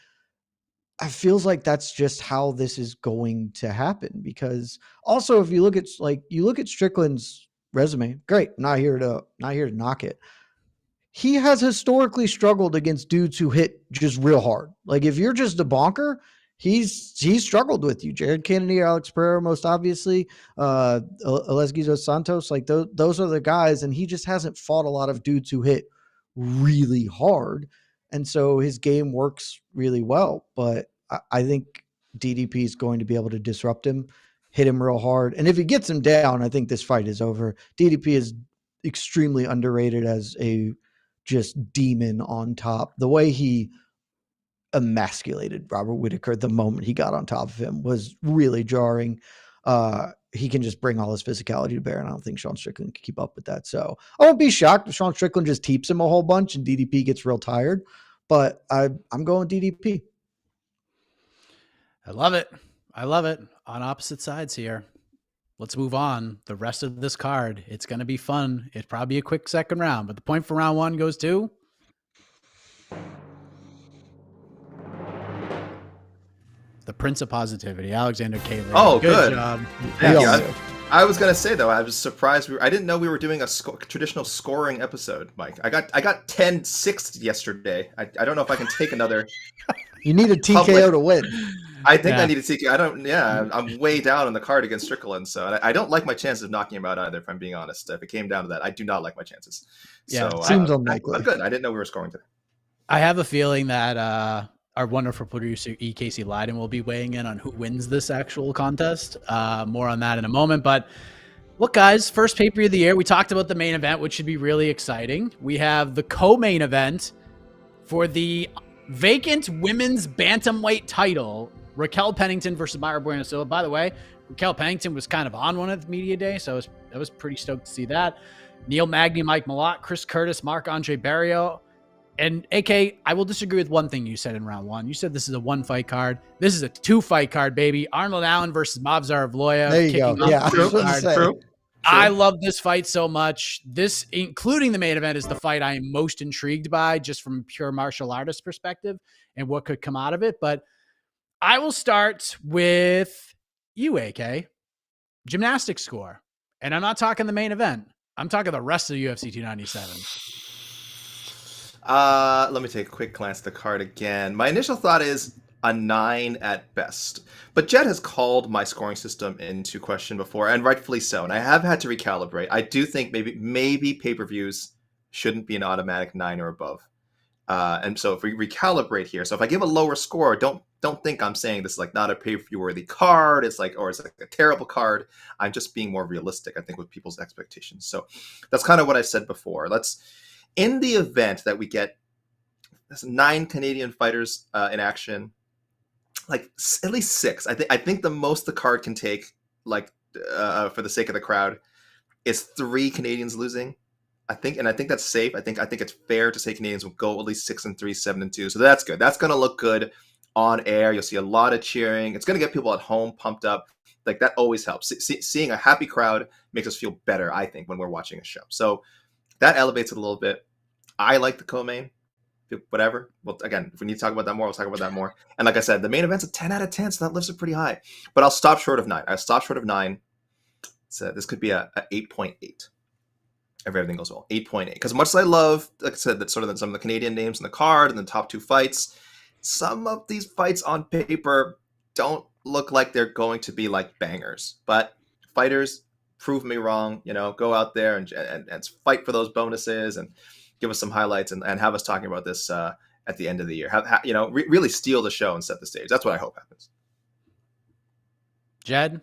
It feels like that's just how this is going to happen, because also if you look at Strickland's resume, great. Not here to knock it. He has historically struggled against dudes who hit just real hard. Like if you're just a bonker, he's struggled with you. Jared Kennedy, Alex Pereira, most obviously, Alesguizo dos Santos, like those are the guys. And he just hasn't fought a lot of dudes who hit really hard. And so his game works really well, but I think DDP is going to be able to disrupt him, hit him real hard. And if he gets him down, I think this fight is over. DDP is extremely underrated as a just demon on top. The way he emasculated Robert Whittaker the moment he got on top of him was really jarring. He can just bring all his physicality to bear, and I don't think Sean Strickland can keep up with that. So I won't be shocked if Sean Strickland just teeps him a whole bunch and DDP gets real tired, but I'm going DDP. I love it. On opposite sides here. Let's move on. The rest of this card, it's going to be fun. It's probably a quick second round, but the point for round 1 goes to the Prince of Positivity, Alexander Kalin. Oh, good job. Thank you. I was gonna say though, I was surprised. I didn't know we were doing a traditional scoring episode, Mike. I got 10-6 yesterday. I don't know if I can take another. You need a TKO to win. I think I need a TKO. I don't. Yeah, I'm way down on the card against Strickland, so I don't like my chances of knocking him out either. If I'm being honest, if it came down to that, I do not like my chances. Yeah, so, seems unlikely. But good. I didn't know we were scoring today. I have a feeling that our wonderful producer E.K.C. Leiden will be weighing in on who wins this actual contest. More on that in a moment. But look, guys, first pay-per-view of the year. We talked about the main event, which should be really exciting. We have the co-main event for the vacant women's bantamweight title. Raquel Pennington versus Mayra Bueno Silva. By the way, Raquel Pennington was kind of on one at the media day, so I was pretty stoked to see that. Neil Magny, Mike Malott, Chris Curtis, Marc-Andre Barrios. And AK, I will disagree with one thing you said in round one. You said this is a 1-fight card. This is a 2-fight card, baby. Arnold Allen versus Movsar Evloev. There you go. Yeah, true. I love this fight so much. This, including the main event, is the fight I am most intrigued by, just from a pure martial artist perspective and what could come out of it. But I will start with you, AK. Gymnastics score. And I'm not talking the main event. I'm talking the rest of the UFC 297. Let me take a quick glance at the card again. My initial thought is a 9 at best. But Jed has called my scoring system into question before, and rightfully so. And I have had to recalibrate. I do think maybe pay-per-views shouldn't be an automatic 9 or above. And so if we recalibrate here, so if I give a lower score, don't think I'm saying this is like not a pay-per-view worthy card. It's like a terrible card. I'm just being more realistic, I think, with people's expectations. So that's kind of what I said before. In the event that we get 9 Canadian fighters in action, like at least 6. I think the most the card can take, like for the sake of the crowd, is 3 Canadians losing. I think that's safe. I think it's fair to say Canadians will go at least 6-3, 7-2. So that's good. That's going to look good on air. You'll see a lot of cheering. It's going to get people at home pumped up. Like that always helps. Seeing a happy crowd makes us feel better, I think, when we're watching a show. So that elevates it a little bit. I like the co-main. Whatever. Well, again, if we need to talk about that more, we'll talk about that more. And like I said, the main event's a 10 out of 10, so that lifts it pretty high. But I'll stop short of 9. I'll stop short of 9. So this could be a 8.8 if everything goes well. 8.8. Because much as I love, like I said, that sort of some of the Canadian names in the card and the top 2 fights, some of these fights on paper don't look like they're going to be like bangers. But fighters, prove me wrong. Go out there and fight for those bonuses and give us some highlights and have us talking about this at the end of the year. Really steal the show and set the stage. That's what I hope happens. Jed,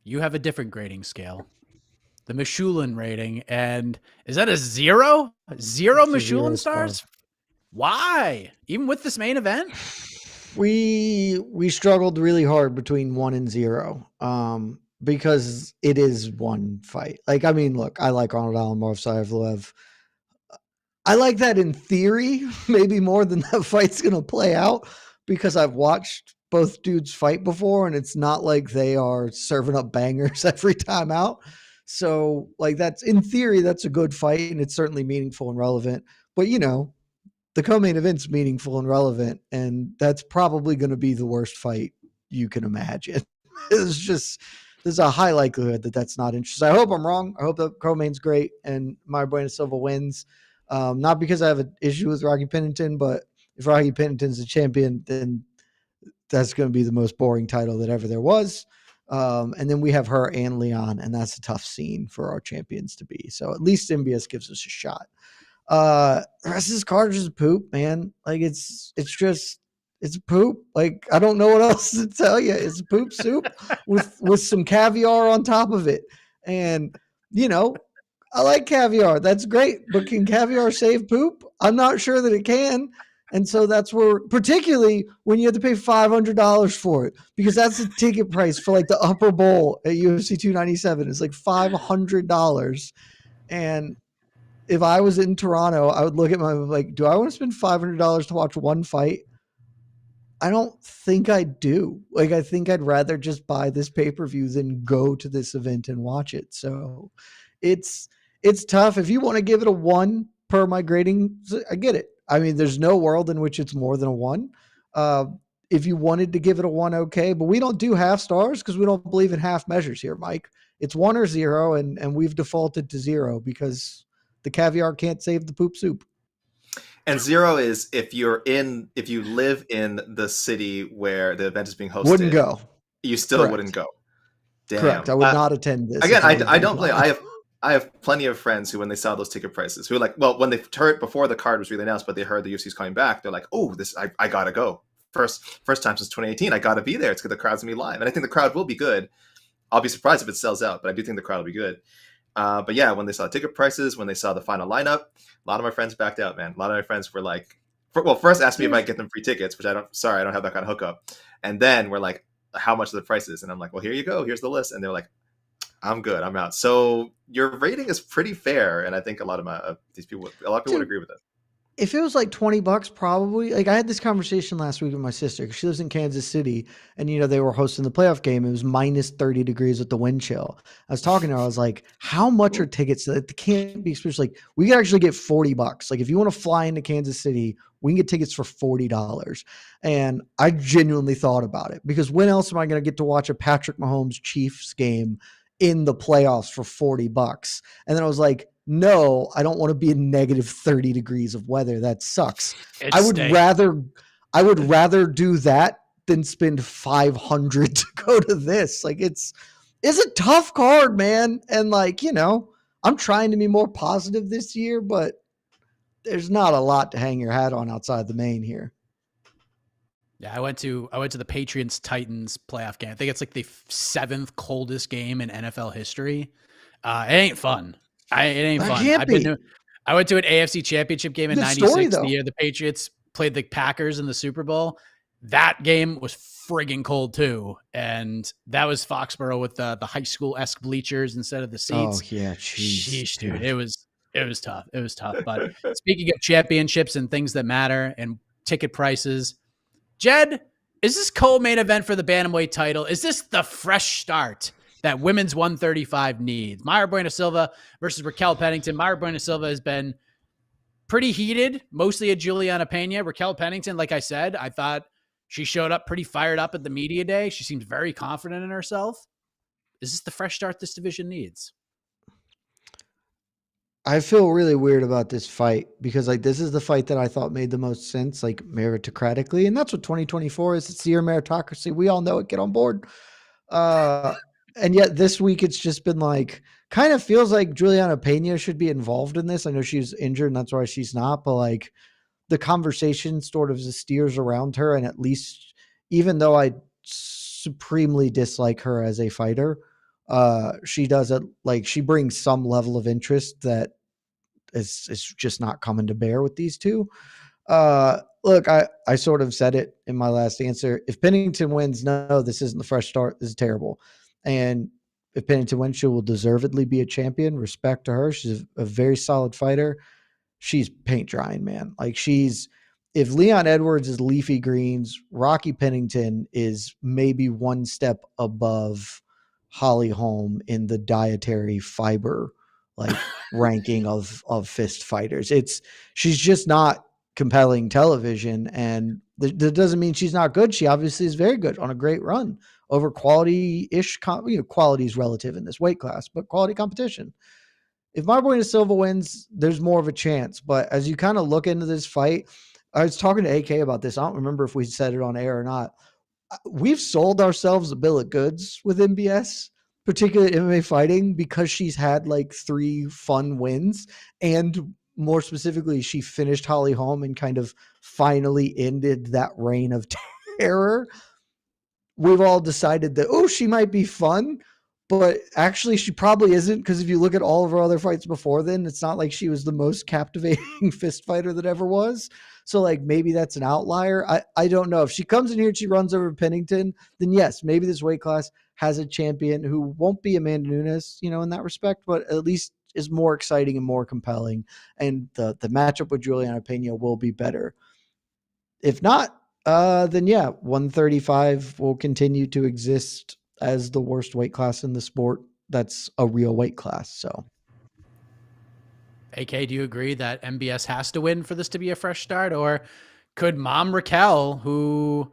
you have a different grading scale, the Michelin rating, and is that a 0? 0 Michelin stars? Why? Even with this main event? We struggled really hard between 1 and 0. Because it is one fight. Like, I mean, look, I like Arnold Allen, Movsar Evloev. I like that in theory, maybe more than that fight's going to play out, because I've watched both dudes fight before, and it's not like they are serving up bangers every time out. So, like, that's in theory, that's a good fight, and it's certainly meaningful and relevant. But, the co-main event's meaningful and relevant, and that's probably going to be the worst fight you can imagine. There's a high likelihood that that's not interesting. I hope I'm wrong. I hope the co-main's great and Mayra Bueno Silva wins. Not because I have an issue with Rocky Pennington, but if Rocky Pennington's the champion, then that's going to be the most boring title that ever there was. And then we have her and Leon, and that's a tough scene for our champions to be. So at least MBS gives us a shot. The rest of this card is poop, man. Like it's poop. Like, I don't know what else to tell you. It's poop soup with some caviar on top of it. And, I like caviar. That's great. But can caviar save poop? I'm not sure that it can. And so that's where, particularly when you have to pay $500 for it, because that's the ticket price for like the upper bowl at UFC 297. It's like $500. And if I was in Toronto, I would look at do I want to spend $500 to watch one fight? I don't think I do. Like, I think I'd rather just buy this pay-per-view than go to this event and watch it. So it's tough. If you want to give it a 1 per my grading, I get it. I mean, there's no world in which it's more than a 1. if you wanted to give it a 1, okay, but we don't do half stars because we don't believe in half measures here, Mike. It's 1 or 0, and we've defaulted to 0 because the caviar can't save the poop soup. And 0 is if you live in the city where the event is being hosted. Wouldn't go. You still Correct. wouldn't go. Damn. Correct. I would not attend this. Again, I don't blame. I have plenty of friends who, when they saw those ticket prices, who were like, well, when they heard before the card was really announced, but they heard the UFC's coming back, they're like, oh, I gotta go. First time since 2018, I gotta be there. It's because the crowd's gonna be live, and I think the crowd will be good. I'll be surprised if it sells out, but I do think the crowd will be good. But yeah, when they saw ticket prices, when they saw the final lineup, a lot of my friends backed out, man. A lot of my friends were like, first asked me if I get them free tickets, which I don't have that kind of hookup. And then we're like, how much are the prices? And I'm like, well, here you go. Here's the list. And they're like, I'm good. I'm out. So your rating is pretty fair. And I think a lot of people would agree with it. If it was like $20, probably. Like, I had this conversation last week with my sister because she lives in Kansas City, and they were hosting the playoff game. It was minus 30 degrees with the wind chill. I was talking to her. I was like, "How much are tickets? That can't be expensive. Like, we can actually get $40. Like, if you want to fly into Kansas City, we can get tickets for $40." And I genuinely thought about it because when else am I going to get to watch a Patrick Mahomes Chiefs game in the playoffs for $40? And then I was like, no, I don't want to be in negative 30 degrees of weather. That sucks. I would rather do that than spend $500 to go to this. Like, it's a tough card, man. And like, I'm trying to be more positive this year, but there's not a lot to hang your hat on outside the main here. Yeah, I went to the Patriots Titans playoff game. I think it's like the 7th coldest game in NFL history. It ain't fun. It ain't fun. I went to an AFC Championship game in '96, the year the Patriots played the Packers in the Super Bowl. That game was friggin' cold too, and that was Foxborough with the high school-esque bleachers instead of the seats. Oh yeah, jeez, dude, it was tough. It was tough. But speaking of championships and things that matter and ticket prices, Jed, is this co-main event for the bantamweight title? Is this the fresh start that women's 135 needs? Mayra Bueno Silva versus Raquel Pennington. Mayra Bueno Silva has been pretty heated, mostly at Juliana Pena. Raquel Pennington, like I said, I thought she showed up pretty fired up at the media day. She seems very confident in herself. Is this the fresh start this division needs? I feel really weird about this fight because like this is the fight that I thought made the most sense, like meritocratically, and that's what 2024 is. It's the year of meritocracy. We all know it. Get on board. And yet this week it's just been like, kind of feels like Juliana Pena should be involved in this. I know she's injured and that's why she's not, but like the conversation sort of steers around her. And at least, even though I supremely dislike her as a fighter, she does it like she brings some level of interest that is just not coming to bear with these two. Look, I sort of said it in my last answer. If Pennington wins, no, this isn't the fresh start. This is terrible. And if Pennington wins, she will deservedly be a champion. Respect to her. She's a very solid fighter. She's paint drying, man. Like if Leon Edwards is leafy greens, Rocky Pennington is maybe one step above Holly Holm in the dietary fiber, like ranking of fist fighters. She's just not compelling television, and that doesn't mean she's not good. She obviously is very good on a great run over quality-ish, quality is relative in this weight class, but quality competition. If Mayra Bueno Silva wins, there's more of a chance. But as you kind of look into this fight, I was talking to AK about this. I don't remember if we said it on air or not. We've sold ourselves a bill of goods with MBS, particularly MMA fighting, because she's had like 3 fun wins. And more specifically, she finished Holly Holm and kind of finally ended that reign of terror. We've all decided that, she might be fun, but actually she probably isn't, because if you look at all of her other fights before then, it's not like she was the most captivating fist fighter that ever was. So like maybe that's an outlier. I don't know. If she comes in here and she runs over Pennington, then yes, maybe this weight class has a champion who won't be Amanda Nunes, in that respect, but at least is more exciting and more compelling. And the matchup with Juliana Pena will be better. If not, then yeah, 135 will continue to exist as the worst weight class in the sport. That's a real weight class. So, AK, do you agree that MBS has to win for this to be a fresh start, or could Mom Raquel, who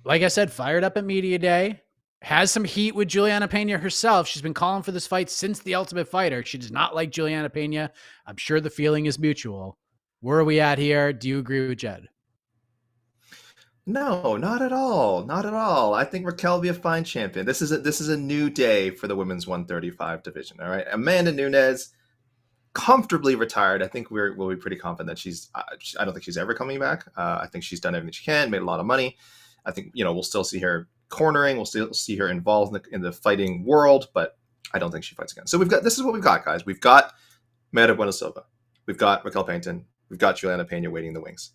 like I said, fired up at media day, has some heat with Juliana Pena herself. She's been calling for this fight since The Ultimate Fighter. She does not like Juliana Pena. I'm sure the feeling is mutual. Where are we at here? Do you agree with Jed? No, not at all. Not at all. I think Raquel will be a fine champion. This is a new day for the women's 135 division. All right, Amanda Nunes, comfortably retired. I think we'll be pretty confident that she's. I don't think she's ever coming back. I think she's done everything she can, made a lot of money. I think we'll still see her cornering. We'll still see her involved in the fighting world, but I don't think she fights again. So this is what we've got, guys. We've got Mayra Bueno Silva. We've got Raquel Pennington. We've got Juliana Pena waiting in the wings.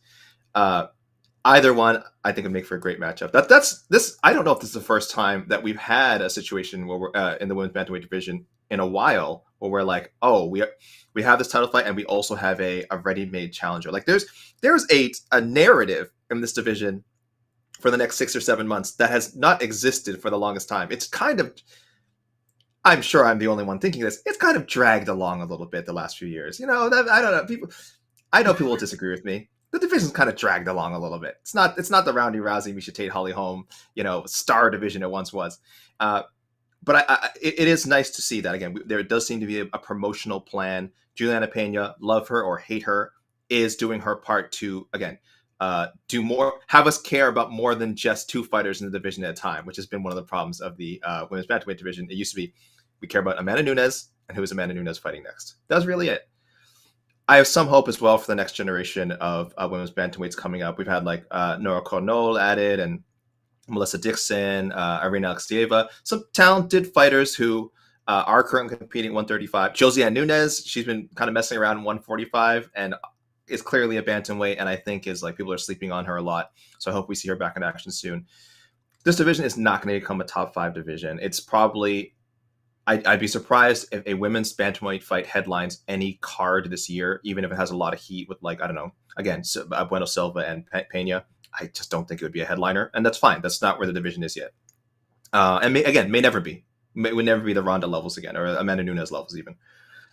Either one, I think, would make for a great matchup. That's this. I don't know if this is the first time that we've had a situation where we're in the women's bantamweight division in a while, where we're like, oh, we have this title fight, and we also have a ready-made challenger. Like there's a narrative in this division for the next 6 or 7 months that has not existed for the longest time. It's kind of, I'm sure I'm the only one thinking this, it's kind of dragged along a little bit the last few years. I don't know. I know people will disagree with me. The division's kind of dragged along a little bit. It's not the Roundy Rousey, Miesha Tate, Holly Holm, star division it once was. But it is nice to see that, again, there does seem to be a promotional plan. Juliana Pena, love her or hate her, is doing her part to, again, do more, have us care about more than just 2 fighters in the division at a time, which has been one of the problems of the women's bantamweight division. It used to be, we care about Amanda Nunes and who is Amanda Nunes fighting next. That's really it. I have some hope as well for the next generation of women's bantamweights coming up. We've had Nora Cornol added and Melissa Dixon, Irina Alexeyeva, some talented fighters who are currently competing at 135. Josiane Nunes, she's been kind of messing around in 145 and is clearly a bantamweight, and I think is people are sleeping on her a lot. So I hope we see her back in action soon. This division is not going to become a top 5 division. It's probably, I'd be surprised if a women's bantamweight fight headlines any card this year, even if it has a lot of heat with I don't know, again, Bueno Silva and Pena. I just don't think it would be a headliner, and that's fine. That's not where the division is yet. And may never be. Would never be the Ronda levels again, or Amanda Nunes levels even.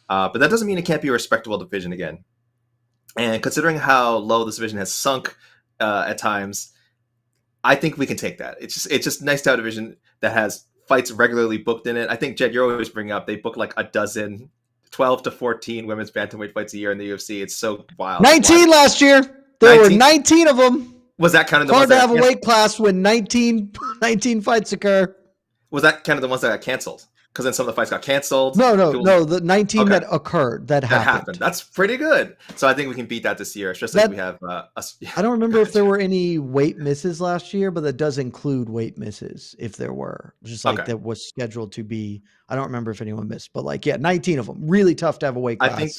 But that doesn't mean it can't be a respectable division again. And considering how low this division has sunk at times, I think we can take that. It's just nice to have a division that has fights regularly booked in it. I think, Jed, you're always bringing up, they book a dozen, 12 to 14 women's bantamweight fights a year in the UFC. It's so wild. 19 last year. There were 19 of them. Was that kind of the hard ones to have a weight class when 19 fights occur? Was that kind of the ones that got canceled? Because then some of the fights got canceled. No. The 19 that occurred, that happened. That's pretty good. So I think we can beat that this year, especially if we have. I don't remember if there were any weight misses last year, but that does include weight misses if there were. Just that was scheduled to be. I don't remember if anyone missed, but 19 of them. Really tough to have a weight class. I think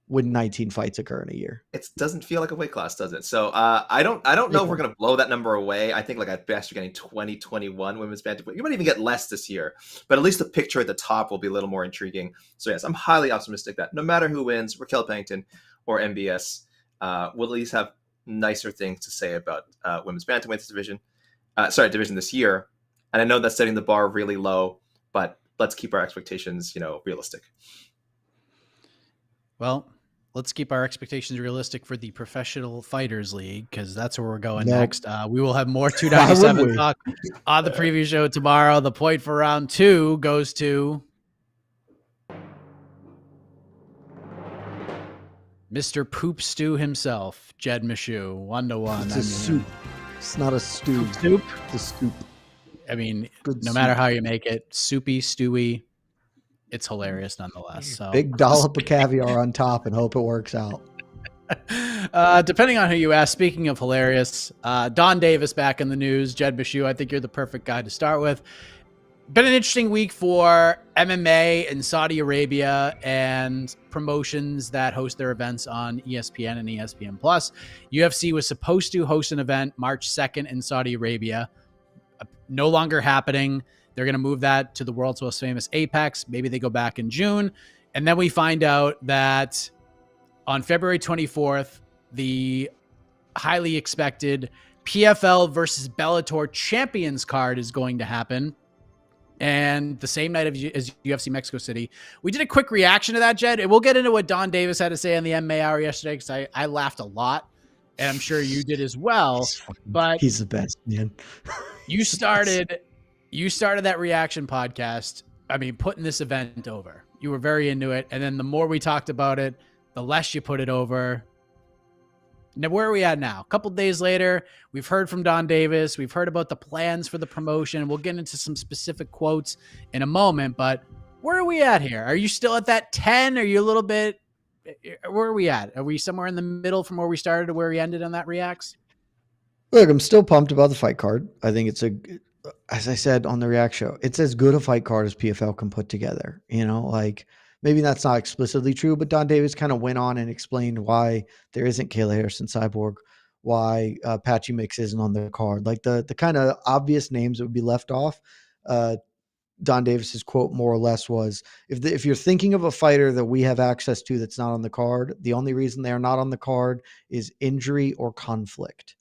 when 19 fights occur in a year. It doesn't feel like a weight class, does it? So I don't know if we're going to blow that number away. I think at best you're getting 20, 21 women's bantamweight. You might even get less this year, but at least the picture at the top will be a little more intriguing. So yes, I'm highly optimistic that no matter who wins, Raquel Pennington or MBS, we'll at least have nicer things to say about women's bantamweight division this year. And I know that's setting the bar really low, but let's keep our expectations, realistic. Well, let's keep our expectations realistic for the Professional Fighters League, because that's where we're going next. We will have more 297 talk on the preview show tomorrow. The point for round 2 goes to Mr. Poop Stew himself, Jed Meshew, 1-1. It's a soup. It's not a stew. Soup? It's a soup. I mean, Good no soup. matter how you make it, soupy, stewy, it's hilarious nonetheless. So big dollop of caviar on top and hope it works out. Depending on who you ask, speaking of hilarious, Donn Davis back in the news. Jed Meshew, I think you're the perfect guy to start with. Been an interesting week for MMA in Saudi Arabia and promotions that host their events on ESPN and ESPN Plus. UFC was supposed to host an event March 2nd in Saudi Arabia. No longer happening. They're going to move that to the world's most famous Apex. Maybe they go back in June. And then we find out that on February 24th, the highly expected PFL versus Bellator Champions card is going to happen. And the same night as UFC Mexico City. We did a quick reaction to that, Jed. And we'll get into what Donn Davis had to say on the MMA Hour yesterday, because I laughed a lot and I'm sure you did as well. But he's the best, man. you started that reaction podcast. I mean, putting this event over. You were very into it, and then the more we talked about it, the less you put it over. Now, where are we at now? A couple days later, we've heard from Donn Davis. We've heard about the plans for the promotion. We'll get into some specific quotes in a moment, but where are we at here? Are you still at that 10? Are you a little bit, where are we at? Are we somewhere in the middle from where we started to where we ended on that reacts? Look, I'm still pumped about the fight card. I think it's as I said on the React show, it's as good a fight card as PFL can put together. You know, like maybe that's not explicitly true, but Donn Davis kind of went on and explained why there isn't Kayla Harrison Cyborg, why Patchy Mix isn't on the card. Like the kind of obvious names that would be left off. Donn Davis's quote more or less was, if you're thinking of a fighter that we have access to that's not on the card, the only reason they are not on the card is injury or conflict.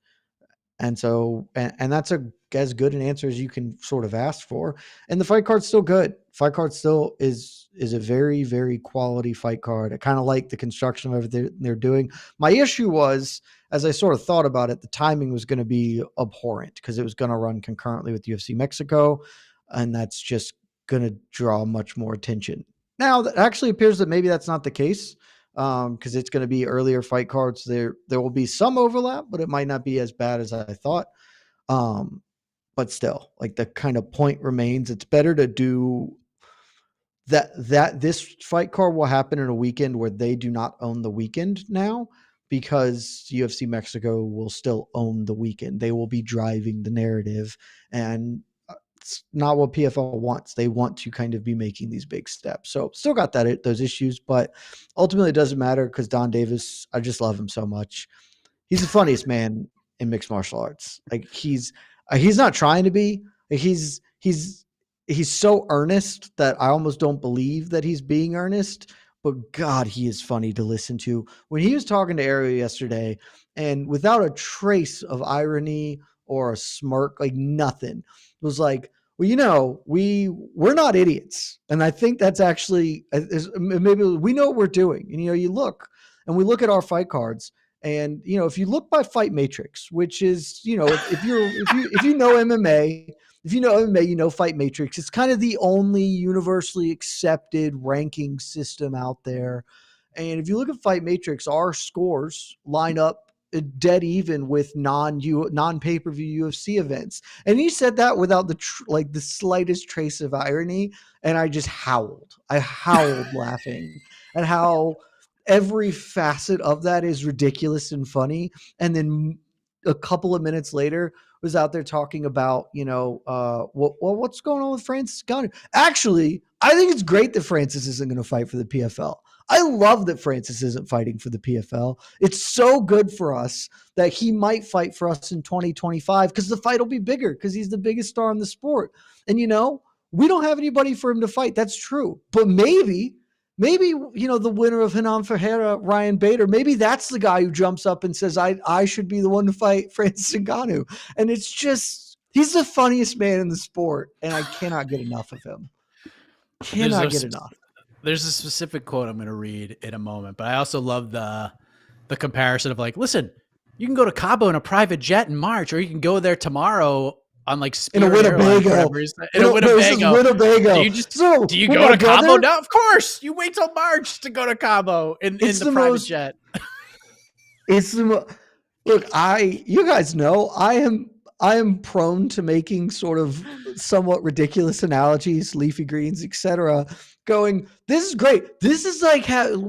And so, and that's as good an answer as you can sort of ask for. And the fight card's still good. Fight card still is a very, very quality fight card. I kind of like the construction of everything they're doing. My issue was, as I sort of thought about it, the timing was going to be abhorrent because it was going to run concurrently with UFC Mexico. And that's just going to draw much more attention. Now, that actually appears that maybe that's not the case. Because it's going to be earlier fight cards. There will be some overlap, but it might not be as bad as I thought. But still, like the kind of point remains, it's better to do that this fight card will happen in a weekend where they do not own the weekend now, because UFC Mexico will still own the weekend. They will be driving the narrative, and it's not what PFL wants. They want to kind of be making these big steps. So still got those issues, but ultimately it doesn't matter because Donn Davis, I just love him so much. He's the funniest man in mixed martial arts. Like he's not trying to be. He's so earnest that I almost don't believe that he's being earnest. But God, he is funny to listen to. When he was talking to Ariel yesterday, and without a trace of irony or a smirk, like nothing, it was like, well, you know, we're not idiots. And I think that's actually, maybe we know what we're doing. And, you know, you look and we look at our fight cards, and, you know, if you look by Fight Matrix, which is, you know, if you know MMA, you know Fight Matrix. It's kind of the only universally accepted ranking system out there. And if you look at Fight Matrix, our scores line up dead even with non-pay-per-view UFC events. And he said that without the slightest trace of irony. And I just howled. I howled laughing at how every facet of that is ridiculous and funny. And then a couple of minutes later was out there talking about, you know, what's going on with Francis Ngannou. Actually, I think it's great that Francis isn't going to fight for the PFL. I love that Francis isn't fighting for the PFL. It's so good for us that he might fight for us in 2025 because the fight will be bigger because he's the biggest star in the sport. And, you know, we don't have anybody for him to fight. That's true. But maybe, you know, the winner of Hernan Ferreira, Ryan Bader, maybe that's the guy who jumps up and says, I should be the one to fight Francis Ngannou. And it's just, he's the funniest man in the sport. And I cannot get enough of him. Cannot get enough. There's a specific quote I'm going to read in a moment, but I also love the comparison of like, listen, you can go to Cabo in a private jet in March, or you can go there tomorrow on like Spirit in a Winnebago. In a Winnebago. Winnebago. Do you go to Cabo? No, of course. You wait till March to go to Cabo in the private jet. It's look, you guys know I am prone to making sort of somewhat ridiculous analogies, leafy greens, etc. Going, this is great. This is like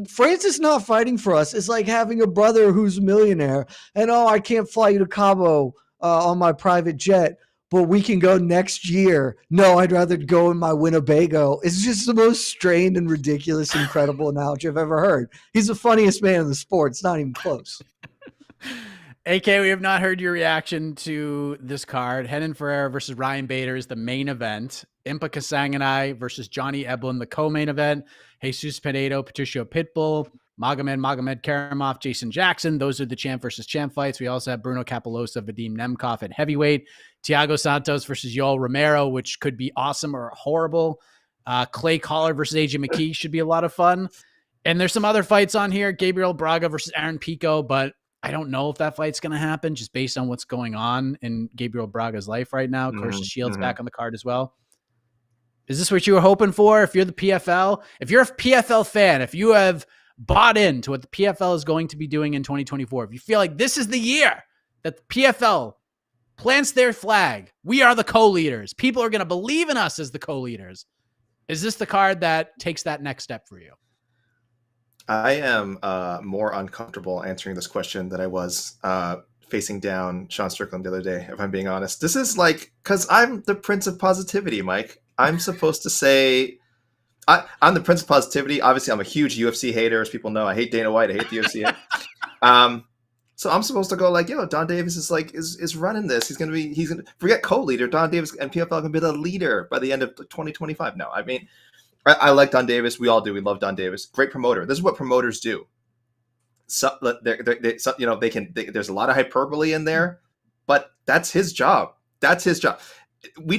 Francis not fighting for us is like having a brother who's a millionaire, and I can't fly you to Cabo on my private jet, but we can go next year. No, I'd rather go in my Winnebago. It's just the most strained and ridiculous, incredible analogy I've ever heard. He's the funniest man in the sport. It's not even close. AK, we have not heard your reaction to this card. Hernan Ferreira versus Ryan Bader is the main event. Impa Kasanganay versus Johnny Eblen, the co-main event. Jesus Pinedo, Patricio Pitbull, Magomed Karamov, Jason Jackson. Those are the champ versus champ fights. We also have Bruno Capolosa, Vadim Nemkov at heavyweight. Thiago Santos versus Yoel Romero, which could be awesome or horrible. Clay Collar versus AJ McKee should be a lot of fun. And there's some other fights on here. Gabriel Braga versus Aaron Pico, but I don't know if that fight's going to happen just based on what's going on in Gabriel Braga's life right now. Carson Shields back on the card as well. Is this what you were hoping for? If you're the PFL, if you're a PFL fan, if you have bought into what the PFL is going to be doing in 2024, if you feel like this is the year that the PFL plants their flag, we are the co-leaders. People are going to believe in us as the co-leaders. Is this the card that takes that next step for you? I am more uncomfortable answering this question than I was facing down Sean Strickland the other day, if I'm being honest. This is like, because I'm the Prince of Positivity, Mike. I'm supposed to say, I'm the Prince of Positivity. Obviously, I'm a huge UFC hater, as people know. I hate Dana White. I hate the UFC. So I'm supposed to go like, Donn Davis is running this. He's gonna forget co-leader. Donn Davis and PFL can be the leader by the end of 2025. No, I mean, I like Donn Davis. We all do. We love Donn Davis. Great promoter. This is what promoters do. So there's a lot of hyperbole in there, but that's his job. That's his job. I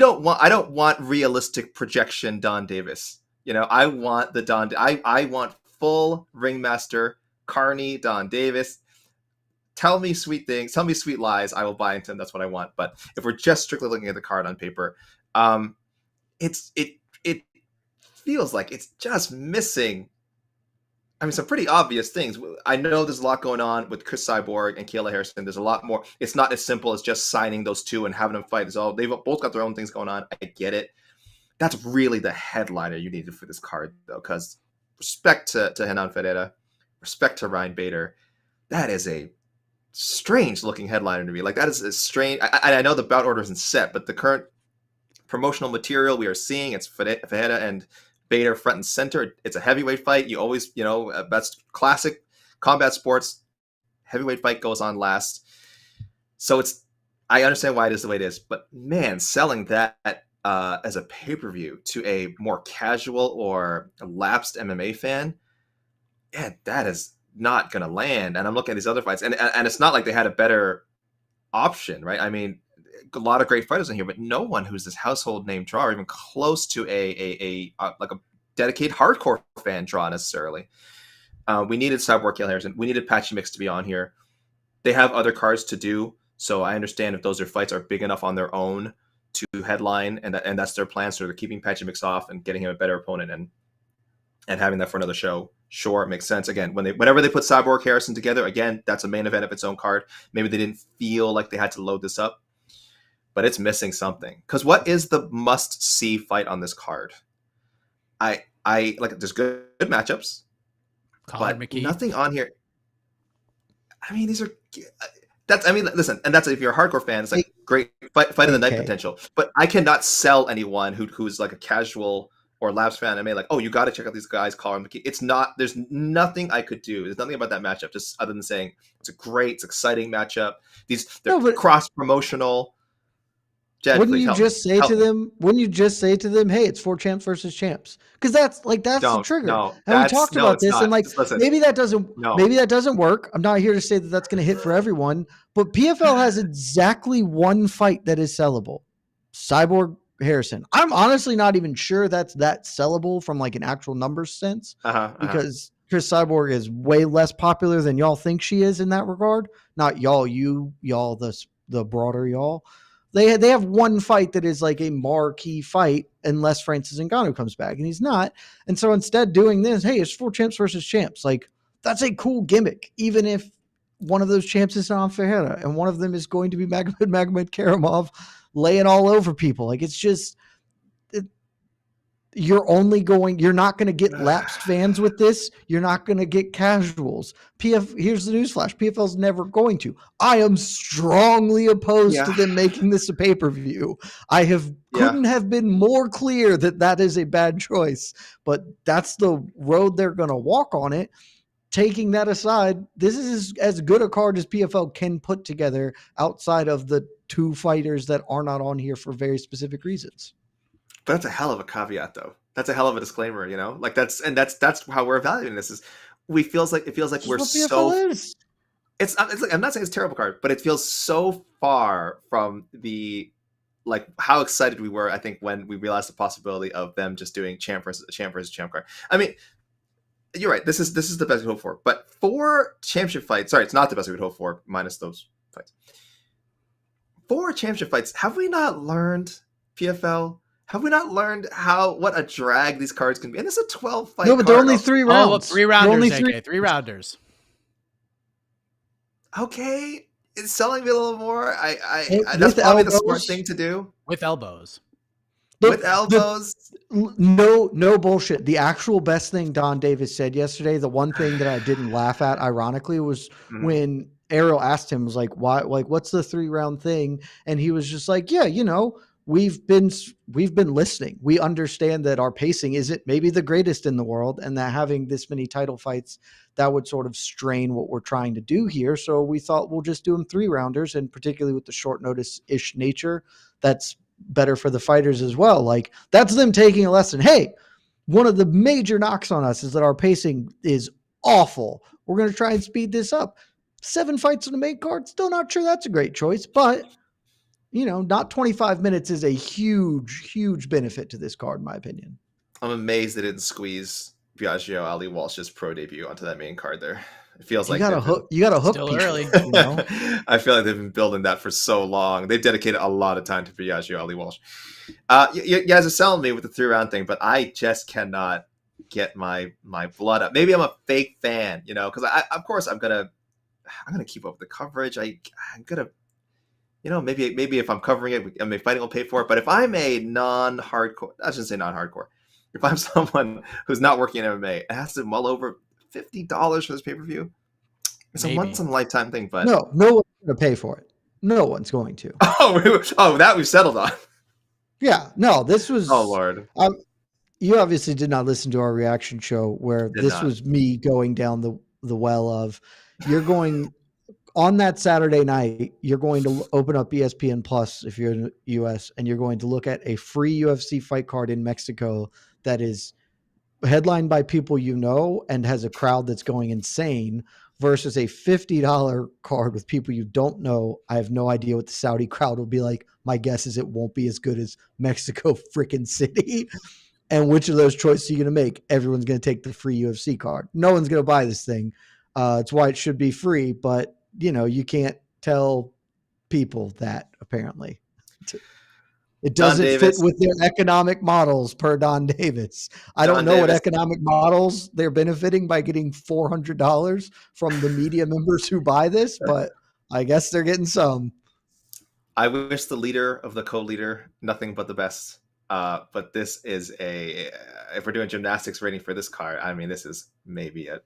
don't want realistic projection Donn Davis. I want I want full ringmaster Carney Donn Davis. Tell me sweet things. Tell me sweet lies. I will buy into them. That's what I want. But if we're just strictly looking at the card on paper, it feels like it's just missing. I mean, some pretty obvious things. I know there's a lot going on with Chris Cyborg and Kayla Harrison. There's a lot more. It's not as simple as just signing those two and having them fight. They've both got their own things going on. I get it. That's really the headliner you needed for this card, though, because respect to Hernan Ferreira, respect to Ryan Bader. That is a strange looking headliner to me. Like, that is a strange. I know the bout order isn't set, but the current promotional material we are seeing, it's Ferreira and Bader front and center. It's a heavyweight fight. You always, that's classic combat sports. Heavyweight fight goes on last. So I understand why it is the way it is, but man, selling that as a pay-per-view to a more casual or lapsed MMA fan, yeah, that is not going to land. And I'm looking at these other fights, and it's not like they had a better option, right? I mean, a lot of great fighters in here, but no one who's this household name draw or even close to a dedicated hardcore fan draw necessarily. We needed Cyborg Kayla Harrison. We needed Patchy Mix to be on here. They have other cards to do, so I understand if those fights are big enough on their own to headline, and that's their plan. So they're keeping Patchy Mix off and getting him a better opponent and having that for another show. Sure, it makes sense. Again, whenever they put Cyborg Harrison together, again, that's a main event of its own card. Maybe they didn't feel like they had to load this up, but it's missing something. Because what is the must-see fight on this card? I like. There's good matchups, Colin but McKee. nothing on here. I mean, these are. Listen, and that's if you're a hardcore fan, it's like great fight of the night potential. But I cannot sell anyone who's like a casual or lapsed fan anime like, oh, you got to check out these guys, Colin McKee. It's not. There's nothing I could do. There's nothing about that matchup, just other than saying it's exciting matchup. They're cross promotional. Jed, wouldn't you just say to them, hey, it's 4 champs versus champs? Because that's the trigger. No, and we talked about this, and maybe that doesn't work. I'm not here to say that that's going to hit for everyone, but PFL has exactly one fight that is sellable. Cyborg Harrison. I'm honestly not even sure that's that sellable from like an actual numbers sense, because Chris Cyborg is way less popular than y'all think she is in that regard. Not y'all, y'all, the broader y'all. They have one fight that is like a marquee fight unless Francis Ngannou comes back, and he's not. And so instead doing this, hey, it's 4 champs versus champs. Like, that's a cool gimmick, even if one of those champs is Hernan Ferreira and one of them is going to be Magomed Karamov laying all over people. Like, it's just you're not going to get lapsed fans with this. You're not going to get casuals. Here's the newsflash. PFL's never going to. I am strongly opposed to them making this a pay-per-view. Couldn't have been more clear that is a bad choice, but that's the road they're going to walk on it. Taking that aside, this is as good a card as PFL can put together outside of the 2 fighters that are not on here for very specific reasons. But that's a hell of a caveat, though. That's a hell of a disclaimer, Like that's how we're evaluating this. It feels like we're so. It's like, I'm not saying it's a terrible card, but it feels so far from the how excited we were. I think when we realized the possibility of them just doing champ versus champ card. I mean, you're right. This is the best we hope for. But 4 championship fights. Sorry, it's not the best we would hope for, minus those fights. 4 championship fights. Have we not learned, PFL? Have we not learned what a drag these cards can be? And this is a 12 fight. No, but they're only 3 rounds. Oh, look, 3 rounders. Okay, 3 rounders. Okay, it's selling me a little more. That's With probably elbows, the smart thing to do. With elbows. With elbows. No bullshit. The actual best thing Donn Davis said yesterday, the one thing that I didn't laugh at, ironically, was when Errol asked him, was like, why, like, what's the 3-round thing? And he was just like, yeah, we've been listening. We understand that our pacing isn't maybe the greatest in the world, and that having this many title fights, that would sort of strain what we're trying to do here. So we thought we'll just do them 3-rounders, and particularly with the short notice-ish nature, that's better for the fighters as well. Like, that's them taking a lesson. Hey, one of the major knocks on us is that our pacing is awful. We're going to try and speed this up. 7 fights on the main card. Still not sure that's a great choice, but not 25 minutes is a huge, huge benefit to this card, in my opinion. I'm amazed they didn't squeeze Biagio Ali Walsh's pro debut onto that main card there. It feels like you got to hook still people, early. I feel like they've been building that for so long. They've dedicated a lot of time to Biagio Ali Walsh. You guys are selling me with the 3-round thing, but I just cannot get my blood up. Maybe I'm a fake fan, because of course I'm gonna keep up with the coverage. I'm gonna. Maybe if I'm covering it, fighting will pay for it. But if I'm a non-hardcore, I shouldn't say non-hardcore. If I'm someone who's not working in MMA, it has to mull over $50 for this pay-per-view. It's a once-in-a-lifetime thing, but no one's going to pay for it. No one's going to. That we've settled on. Yeah, no, this was. Oh Lord. You obviously did not listen to our reaction show where was me going down the well of you're going. On that Saturday night, you're going to open up ESPN Plus if you're in the US, and you're going to look at a free UFC fight card in Mexico that is headlined by people and has a crowd that's going insane, versus a $50 card with people you don't know. I have no idea what the Saudi crowd will be like. My guess is it won't be as good as Mexico freaking City. And which of those choices are you going to make? Everyone's going to take the free UFC card. No one's going to buy this thing. It's why it should be free, but you can't tell people that, apparently. It doesn't fit with their economic models, per Donn Davis. I don't know what economic models they're benefiting by getting $400 from the media members who buy this, but I guess they're getting some. I wish the leader of the co-leader nothing but the best. But this is if we're doing gymnastics rating for this card, this is maybe a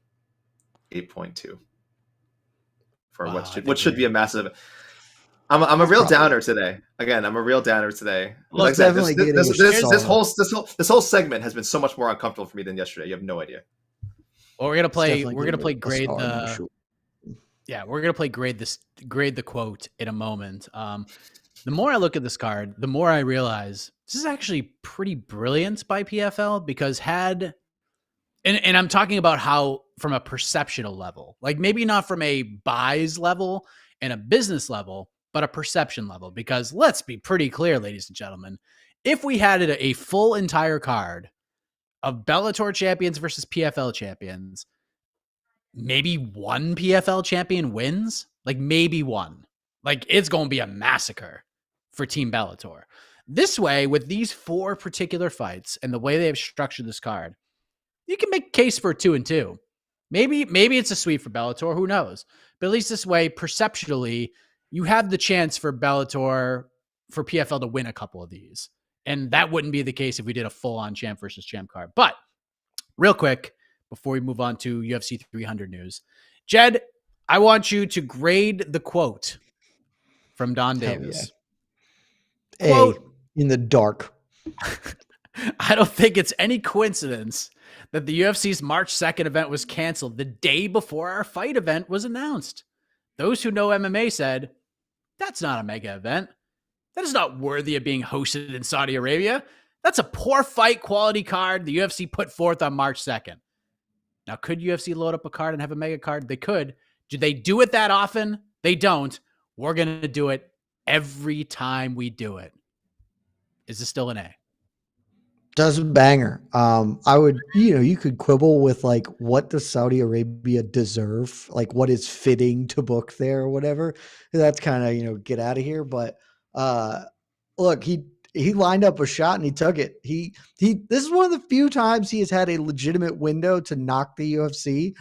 8.2. For what should be a massive. I'm a real downer today. Again, I'm a real downer today. Look, like I said, this whole segment has been so much more uncomfortable for me than yesterday. You have no idea. Well, we're gonna play grade the. Yeah, we're gonna play grade the quote in a moment. The more I look at this card, the more I realize this is actually pretty brilliant by PFL, because and I'm talking about how from a perceptual level, like maybe not from a buys level and a business level, but a perception level. Because let's be pretty clear, ladies and gentlemen, if we had a full entire card of Bellator champions versus PFL champions, maybe one PFL champion wins, like maybe one. Like, it's going to be a massacre for Team Bellator. This way, with these 4 particular fights and the way they have structured this card, you can make a case for 2-2. Maybe it's a sweep for Bellator. Who knows? But at least this way, perceptually, you have the chance for Bellator, for PFL to win a couple of these. And that wouldn't be the case if we did a full-on champ versus champ card. But real quick, before we move on to UFC 300 news, Jed, I want you to grade the quote from Donn Davis. Yeah. Quote, in the dark. I don't think it's any coincidence that the UFC's March 2nd event was canceled the day before our fight event was announced. Those who know MMA said, that's not a mega event. That is not worthy of being hosted in Saudi Arabia. That's a poor fight quality card the UFC put forth on March 2nd. Now, could UFC load up a card and have a mega card? They could. Do they do it that often? They don't. We're going to do it every time we do it. Is this still an A? Does a banger. I would, you could quibble with like, what does Saudi Arabia deserve? Like, what is fitting to book there or whatever. That's kind of, get out of here. But look, he lined up a shot and he took it. This is one of the few times he has had a legitimate window to knock the UFC,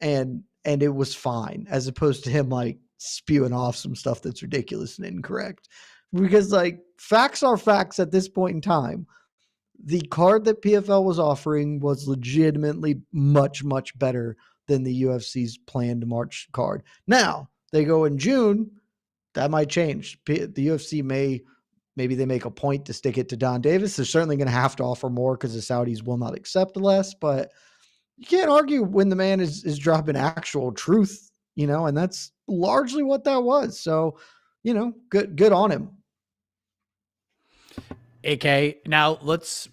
and it was fine, as opposed to him like spewing off some stuff that's ridiculous and incorrect. Because like, facts are facts at this point in time. The card that PFL was offering was legitimately much, much better than the UFC's planned March card. Now they go in June, that might change. The UFC maybe they make a point to stick it to Donn Davis. They're certainly going to have to offer more because the Saudis will not accept less, but you can't argue when the man is dropping actual truth, and that's largely what that was. So, good on him. AK, now let's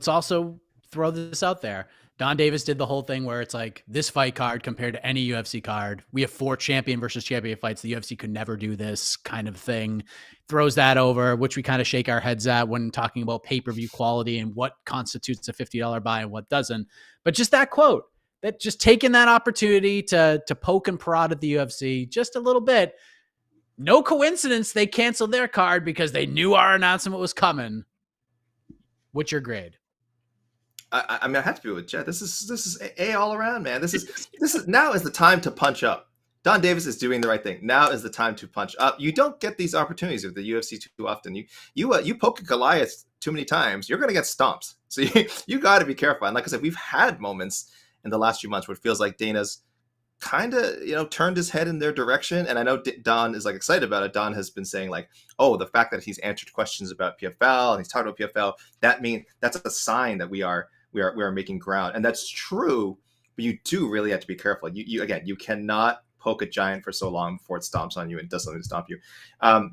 also throw this out there. Donn Davis did the whole thing where it's like, this fight card compared to any UFC card, we have 4 champion versus champion fights. The UFC could never do this kind of thing. Throws that over, which we kind of shake our heads at when talking about pay-per-view quality and what constitutes a $50 buy and what doesn't. But just that quote, that just taking that opportunity to poke and prod at the UFC just a little bit. No coincidence they canceled their card because they knew our announcement was coming. What's your grade? I mean, I have to be with Jed. This is A all around, man. This is now is the time to punch up. Donn Davis is doing the right thing. Now is the time to punch up. You don't get these opportunities with the UFC too often. You poke a Goliath too many times, you're going to get stomped. So you got to be careful. And like I said, we've had moments in the last few months where it feels like Dana's kind of, turned his head in their direction. And I know Don is like excited about it. Don has been saying like, oh, the fact that he's answered questions about PFL and he's talked about PFL, that's a sign that we are making ground. And that's true, but you do really have to be careful. You cannot poke a giant for so long before it stomps on you and does something to stomp you. The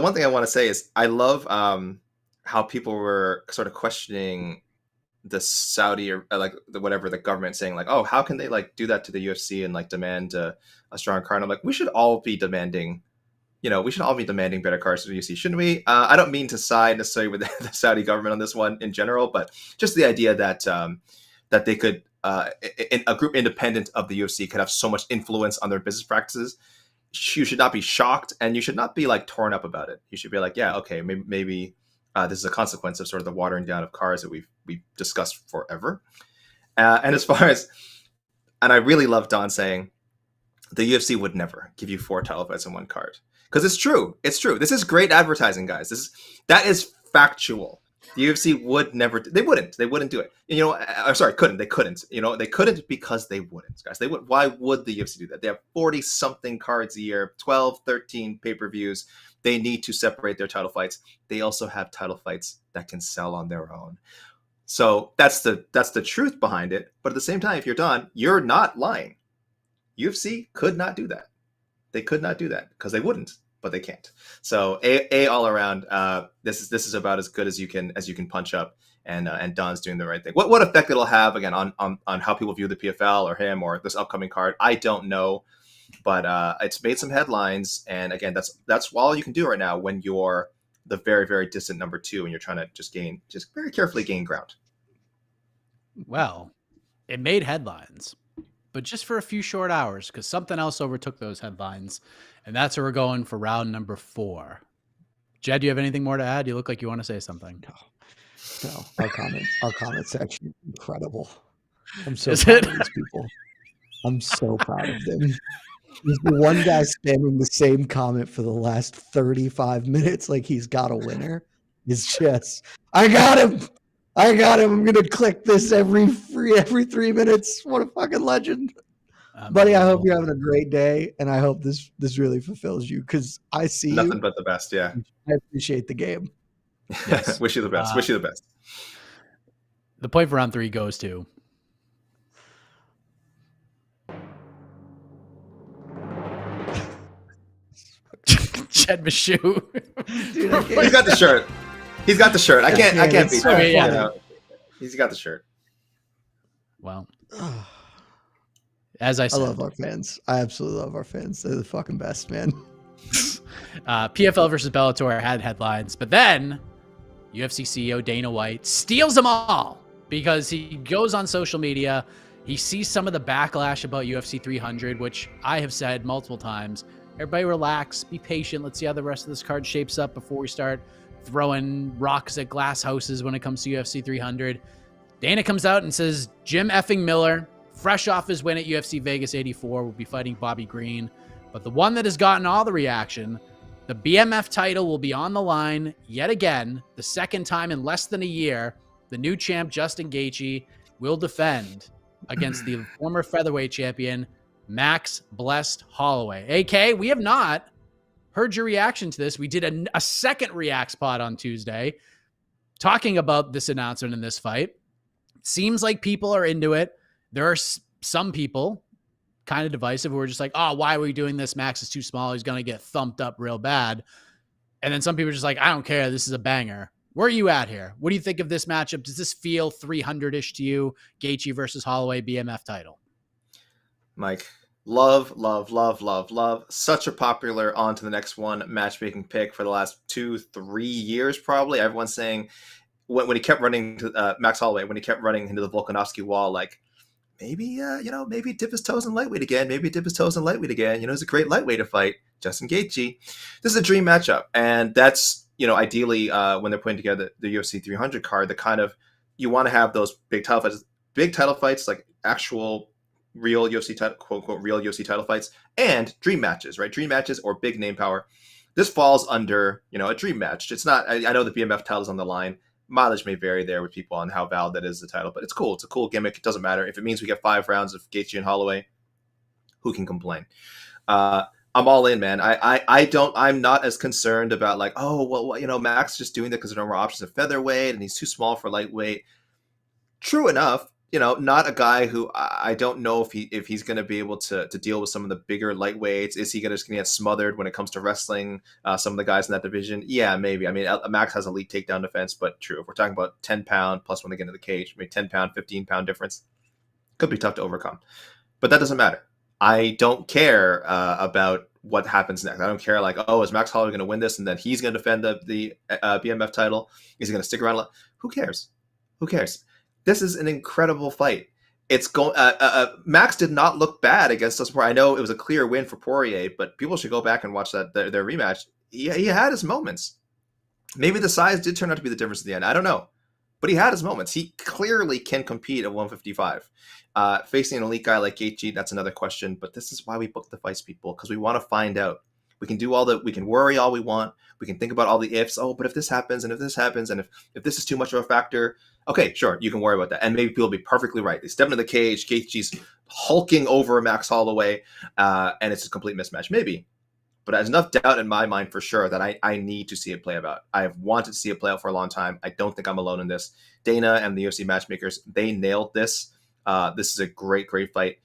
one thing I want to say is I love how people were sort of questioning the Saudi or like the government saying like, oh, how can they like do that to the UFC and like demand a strong card? I'm like, we should all be demanding better cards to the UFC, shouldn't we? I don't mean to side necessarily with the Saudi government on this one in general, but just the idea that that they could a group independent of the UFC could have so much influence on their business practices. You should not be shocked, and you should not be like torn up about it. You should be like, yeah, okay, maybe this is a consequence of sort of the watering down of cards that we've discussed forever. And as far as, and I really love Don saying the UFC would never give you 4 title fights in one card, because it's true. It's true. This is great advertising, guys. That is factual. The UFC would never. They wouldn't do it. I'm sorry, couldn't. They couldn't. They couldn't because they wouldn't, guys. They would. Why would the UFC do that? They have 40 something cards a year, 12, 13 pay-per-views. They need to separate their title fights. They also have title fights that can sell on their own. So that's the truth behind it. But at the same time, if you're Don, you're not lying. UFC could not do that. They could not do that because they wouldn't, but they can't. So a all around, this is about as good as you can punch up, and Don's doing the right thing. What effect it'll have again on how people view the PFL or him or this upcoming card, I don't know. But it's made some headlines, and again, that's all you can do right now when you're the very, very distant number 2 and you're trying to just very carefully gain ground. Well, it made headlines, but just for a few short hours, because something else overtook those headlines, and that's where we're going for round number 4. Jed, do you have anything more to add? You look like you want to say something. No, our comment section is incredible. I'm so proud of these people. I'm so proud of them. There's the one guy spamming the same comment for the last 35 minutes like he's got a winner. It's just, I got him. I'm going to click this every 3 minutes. What a fucking legend. Buddy, I hope you're having a great day, and I hope this really fulfills you, because I see nothing but the best, yeah. I appreciate the game. Yes. Wish you the best. Wish you the best. The point for round 3 goes to Jed Meshew. Dude, He's got the shirt. I can't beat that. Yeah. He's got the shirt. Well, as I said, I love our fans. I absolutely love our fans. They're the fucking best, man. PFL versus Bellator had headlines, but then UFC CEO Dana White steals them all because he goes on social media. He sees some of the backlash about UFC 300, which I have said multiple times. Everybody relax, be patient. Let's see how the rest of this card shapes up before we start throwing rocks at glass houses when it comes to UFC 300. Dana comes out and says Jim effing Miller, fresh off his win at UFC Vegas 84, will be fighting Bobby Green. But the one that has gotten all the reaction, the BMF title will be on the line yet again, the second time in less than a year. The new champ, Justin Gaethje, will defend against the former featherweight champion, Max Blessed Holloway. AK, we have not heard your reaction to this. We did a second Reacts pod on Tuesday talking about this announcement in this fight. Seems like people are into it. There are some people kind of divisive who are just like, oh, why are we doing this? Max is too small. He's going to get thumped up real bad. And then some people are just like, I don't care. This is a banger. Where are you at here? What do you think of this matchup? Does this feel 300-ish to you? Gaethje versus Holloway BMF title. Mike, love. Such a popular on to the next one matchmaking pick for the last 2-3 years, probably. Everyone's saying when he kept running to Max Holloway, when he kept running into the Volkanovski wall, like maybe dip his toes in lightweight again. It's a great lightweight to fight. Justin Gaethje. This is a dream matchup. And that's, ideally when they're putting together the UFC 300 card, the kind of, you want to have those big title fights, like actual real UFC title, quote unquote, real UFC title fights, and dream matches, right? Dream matches or big name power. This falls under, a dream match. It's not, I know the BMF title's on the line. Mileage may vary there with people on how valid that is, the title, but it's cool. It's a cool gimmick. It doesn't matter. If it means we get 5 rounds of Gaethje and Holloway, who can complain? I'm all in, man. I'm not as concerned about like, oh, well, Max just doing that because there are no more options at featherweight and he's too small for lightweight. True enough, not a guy who I don't know if he's going to be able to deal with some of the bigger lightweights. Is he going to get smothered when it comes to wrestling some of the guys in that division? Yeah, maybe. I mean, Max has elite takedown defense, but true. If we're talking about 10 pound plus when they get into the cage, maybe 10 pound, 15 pound difference, could be tough to overcome. But that doesn't matter. I don't care about what happens next. I don't care like, oh, is Max Holloway going to win this and then he's going to defend the BMF title? Is he going to stick around? Who cares? This is an incredible fight. It's going. Max did not look bad against us. I know it was a clear win for Poirier, but people should go back and watch their rematch. He had his moments. Maybe the size did turn out to be the difference at the end. I don't know, but he had his moments. He clearly can compete at 155. Facing an elite guy like Gaethje, that's another question. But this is why we book the fights, people, because we want to find out. We can do we can worry all we want. We can think about all the ifs. Oh, but if this happens, and if this happens, and if this is too much of a factor, okay, sure, you can worry about that. And maybe people will be perfectly right. They step into the cage, Gaethje's hulking over Max Holloway, and it's a complete mismatch. Maybe. But there's enough doubt in my mind for sure that I need to see it play out. I have wanted to see it play out for a long time. I don't think I'm alone in this. Dana and the UFC matchmakers, they nailed this. This is a great fight.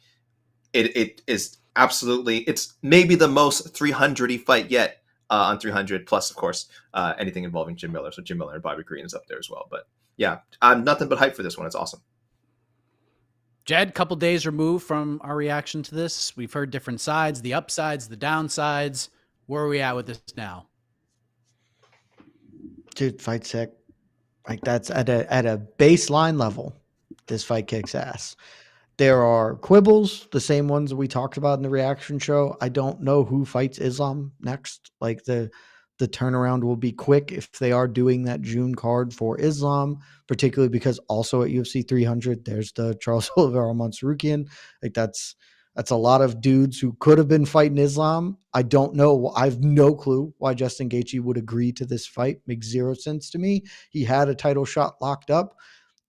It is absolutely, it's maybe the most 300-y fight yet on 300, plus, of course, anything involving Jim Miller. So Jim Miller and Bobby Green is up there as well. But yeah, I'm nothing but hyped for this one. It's awesome. Jed, couple days removed from our reaction to this. We've heard different sides, the upsides, the downsides. Where are we at with this now? Dude, fight sick. Like that's at a baseline level. This fight kicks ass. There are quibbles, the same ones we talked about in the reaction show. I don't know who fights Islam next. Like the turnaround will be quick if they are doing that June card for Islam, particularly because also at UFC 300, there's the Charles Oliveira Mansarukian. Like that's a lot of dudes who could have been fighting Islam. I don't know. I have no clue why Justin Gaethje would agree to this fight. Makes zero sense to me. He had a title shot locked up,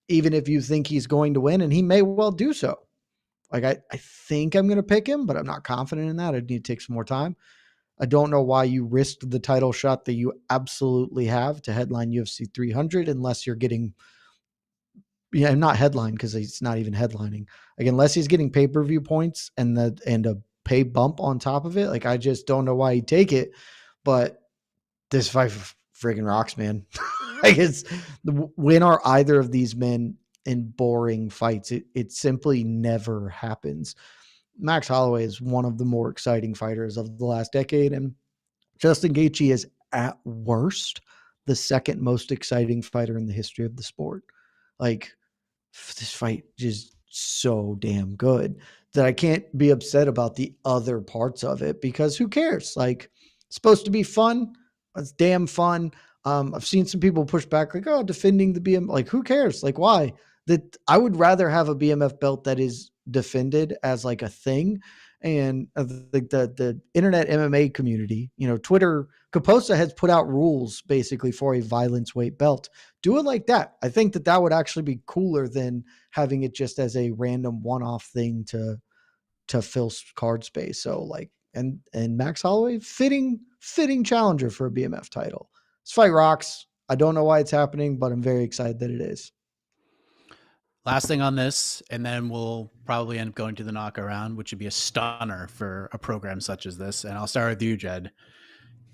even if you think he's going to win, and he may well do so. Like I think I'm going to pick him, but I'm not confident in that. I need to take some more time. I don't know why you risked the title shot that you absolutely have to headline UFC 300 unless you're getting, not headline because he's not even headlining. Like unless he's getting pay-per-view points and a pay bump on top of it. Like I just don't know why he'd take it, but this fight friggin' rocks, man. Like when are either of these men in boring fights? It simply never happens. Max Holloway is one of the more exciting fighters of the last decade. And Justin Gaethje is at worst the second most exciting fighter in the history of the sport. Like, this fight is so damn good that I can't be upset about the other parts of it, because who cares? Like, it's supposed to be fun. It's damn fun. I've seen some people push back like, oh, defending the BM, like, who cares? Like, why? That I would rather have a BMF belt that is defended as like a thing. And the internet MMA community, Twitter, Caposa has put out rules basically for a violence weight belt. Do it like that. I think that would actually be cooler than having it just as a random one-off thing to fill card space. So like, and Max Holloway, fitting challenger for a BMF title. This fight rocks. I don't know why it's happening, but I'm very excited that it is. Last thing on this, and then we'll probably end up going to the knockout round, which would be a stunner for a program such as this. And I'll start with you, Jed.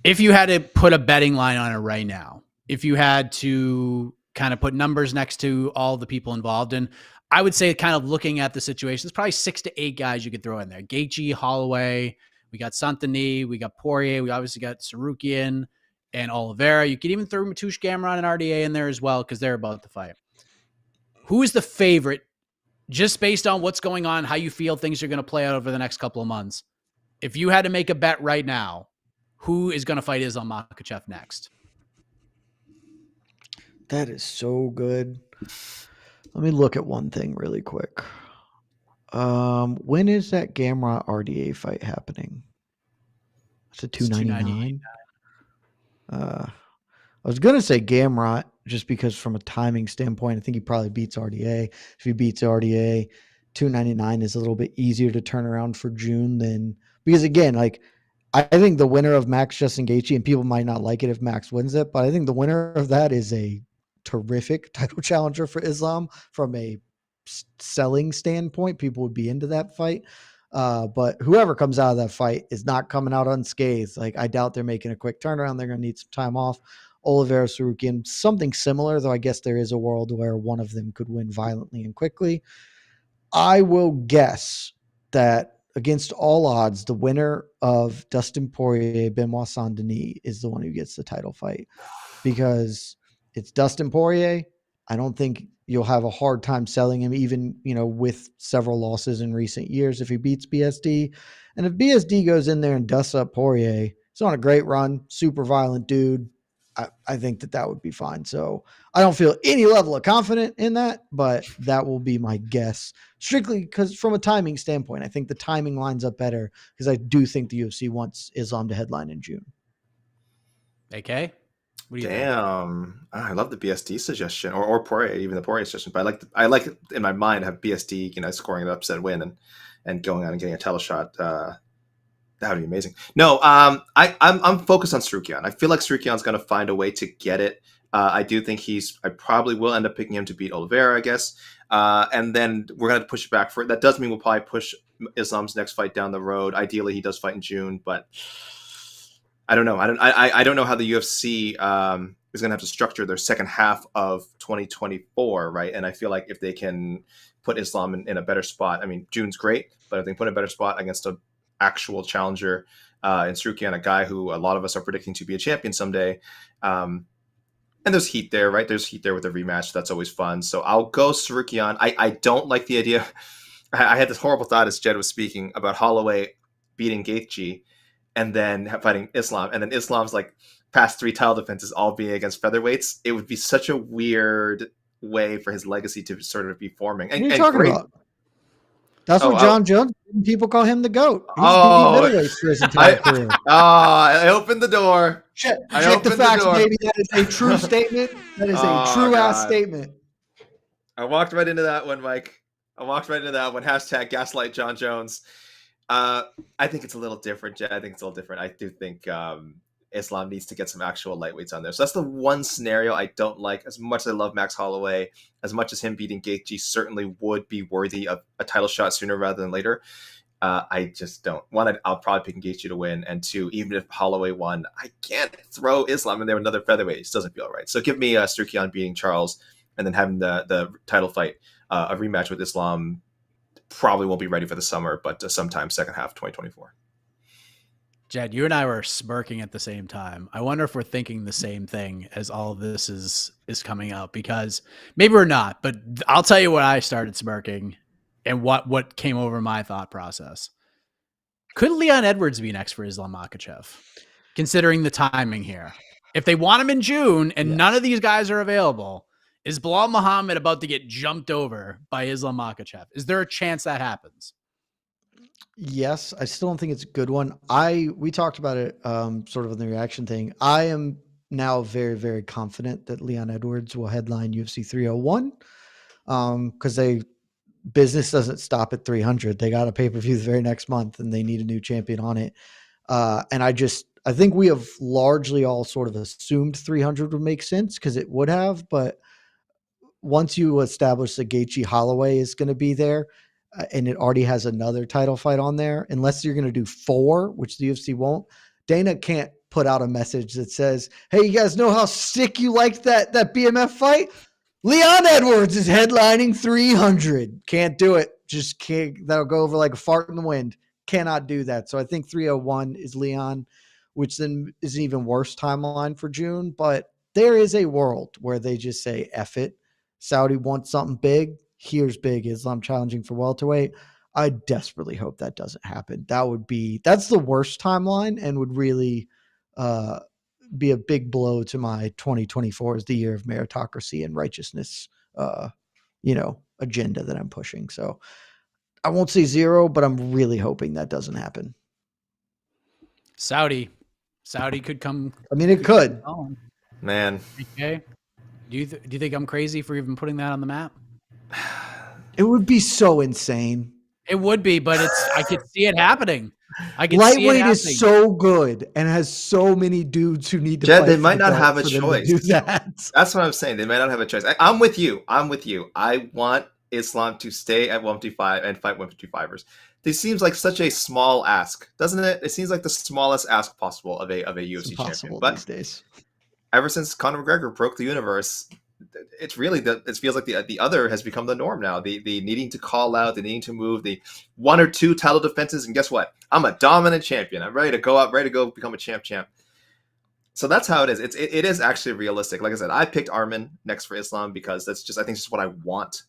If you had to put a betting line on it right now, if you had to kind of put numbers next to all the people involved, and I would say kind of looking at the situation, there's probably 6 to 8 guys you could throw in there. Gaethje, Holloway, we got Santini, we got Poirier, we obviously got Sarukian and Oliveira. You could even throw Mateusz Gamrot and RDA in there as well, because they're about to fight. Who is the favorite, just based on what's going on, how you feel things are going to play out over the next couple of months? If you had to make a bet right now, who is going to fight Islam Makhachev next? That is so good. Let me look at one thing really quick. When is that Gamrot RDA fight happening? It's a 299. I was going to say Gamrot just because from a timing standpoint, I think he probably beats RDA. If he beats RDA, 299 is a little bit easier to turn around for June than, because again, like, I think the winner of Max Justin Gaethje, and people might not like it if Max wins it, but I think the winner of that is a terrific title challenger for Islam from a selling standpoint. People would be into that fight. But whoever comes out of that fight is not coming out unscathed. Like, I doubt they're making a quick turnaround. They're going to need some time off. Oliveira, Sarukian, something similar, though I guess there is a world where one of them could win violently and quickly. I will guess that against all odds, the winner of Dustin Poirier, Benoit Saint-Denis is the one who gets the title fight, because it's Dustin Poirier. I don't think you'll have a hard time selling him, even, with several losses in recent years, if he beats BSD. And if BSD goes in there and dusts up Poirier, he's on a great run, super violent dude. I think that would be fine. So I don't feel any level of confident in that, but that will be my guess, strictly because from a timing standpoint, I think the timing lines up better, because I do think the UFC wants Islam to headline in June. AK? What do you think? Damn, I love the BSD suggestion, or Poirier, even the Poirier suggestion. But I like in my mind have BSD, scoring an upset win and going on and getting a title shot. That would be amazing. No, I'm focused on Sarukian. I feel like Sarukian's going to find a way to get it. I do think I probably will end up picking him to beat Oliveira, I guess. And then we're going to push it back for it. That does mean we'll probably push Islam's next fight down the road. Ideally, he does fight in June, but I don't know. I don't know how the UFC is going to have to structure their second half of 2024, right? And I feel like if they can put Islam in a better spot, I mean, June's great, but if they put a better spot against a actual challenger in Sarukian, a guy who a lot of us are predicting to be a champion someday. And there's heat there, right? There's heat there with a rematch. That's always fun. So I'll go Sarukian. I don't like the idea. I had this horrible thought as Jed was speaking about Holloway beating Gaethje and then fighting Islam. And then Islam's like past 3 title defenses all being against featherweights. It would be such a weird way for his legacy to sort of be forming. What are you talking about? That's what John Jones, people call him the GOAT. He's middleweight for his entire career. I opened the door. Check the facts, baby. That is a true statement. That is a true-ass statement. I walked right into that one, Mike. I walked right into that one. Hashtag gaslight John Jones. I think it's a little different, Jed. I think it's a little different. I do think Islam needs to get some actual lightweights on there. So that's the one scenario I don't like. As much as I love Max Holloway, as much as him beating Gaethje certainly would be worthy of a title shot sooner rather than later, I just don't. One, I'll probably pick Gaethje to win, and 2, even if Holloway won, I can't throw Islam in there with another featherweight. It just doesn't feel right. So give me Strickland beating Charles, and then having the title fight, a rematch with Islam. Probably won't be ready for the summer, but sometime second half 2024. Jed, you and I were smirking at the same time. I wonder if we're thinking the same thing as all of this is coming out, because maybe we're not, but I'll tell you what I started smirking and what came over my thought process. Could Leon Edwards be next for Islam Makhachev, considering the timing here? If they want him in June and none of these guys are available, is Bilal Muhammad about to get jumped over by Islam Makhachev? Is there a chance that happens? Yes, I still don't think it's a good one. We talked about it sort of in the reaction thing. I am now very, very confident that Leon Edwards will headline UFC 301 because business doesn't stop at 300. They got a pay-per-view the very next month and they need a new champion on it. And I think we have largely all sort of assumed 300 would make sense because it would have, but once you establish that Gaethje Holloway is going to be there, and it already has another title fight on there, unless you're going to do 4, which the UFC won't, Dana can't put out a message that says, hey, you guys know how sick you liked that BMF fight? Leon Edwards is headlining 300. Can't do it. Just can't. That'll go over like a fart in the wind. Cannot do that. So I think 301 is Leon, which then is an even worse timeline for June. But there is a world where they just say, F it. Saudi wants something big. Here's big Islam challenging for welterweight. I desperately hope that doesn't happen. That's the worst timeline and would really be a big blow to my 2024 as the year of meritocracy and righteousness, agenda that I'm pushing. So I won't say 0, but I'm really hoping that doesn't happen. Saudi could come. I mean, it could. Man. Okay. Do you think I'm crazy for even putting that on the map? It would be so insane. It would be, but I could see it happening. Lightweight is so good and has so many dudes who need to Jed, fight. they might not have a choice. Do that. That's what I'm saying. They might not have a choice. I'm with you. I want Islam to stay at 155 and fight 155ers. This seems like such a small ask, doesn't it? It seems like the smallest ask possible of a UFC champion. But these days. Ever since Conor McGregor broke the universe, it feels like the other has become the norm now. The needing to call out, the needing to move, the 1 or 2 title defenses, and guess what? I'm a dominant champion. I'm ready to go out, ready to go become a champ. So that's how it is. It is actually realistic. Like I said, I picked Arman next for Islam because I think it's just what I want.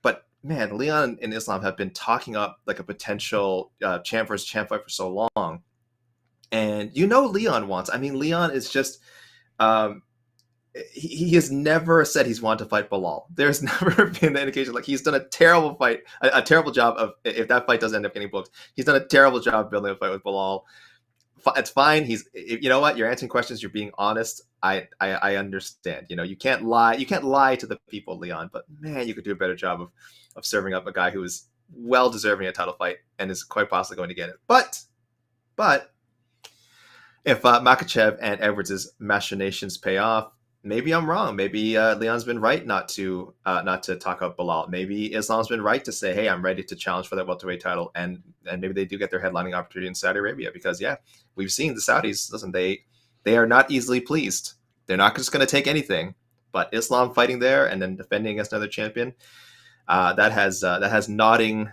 But man, Leon and Islam have been talking up like a potential champ versus champ fight for so long, and Leon wants. I mean, Leon is just. He has never said he's wanted to fight Bilal. There's never been the indication. Like, he's done a terrible fight, a terrible job of, if that fight does end up getting booked, he's done a terrible job building a fight with Bilal. It's fine. You know what? You're answering questions. You're being honest. I understand. You can't lie. You can't lie to the people, Leon, but man, you could do a better job of serving up a guy who is well deserving a title fight and is quite possibly going to get it. But if Makhachev and Edwards' machinations pay off, maybe I'm wrong. Maybe Leon's been right not to talk up Bilal. Maybe Islam's been right to say, hey, I'm ready to challenge for that welterweight title. And maybe they do get their headlining opportunity in Saudi Arabia because, we've seen the Saudis. Listen, they are not easily pleased. They're not just going to take anything. But Islam fighting there and then defending against another champion, that has nodding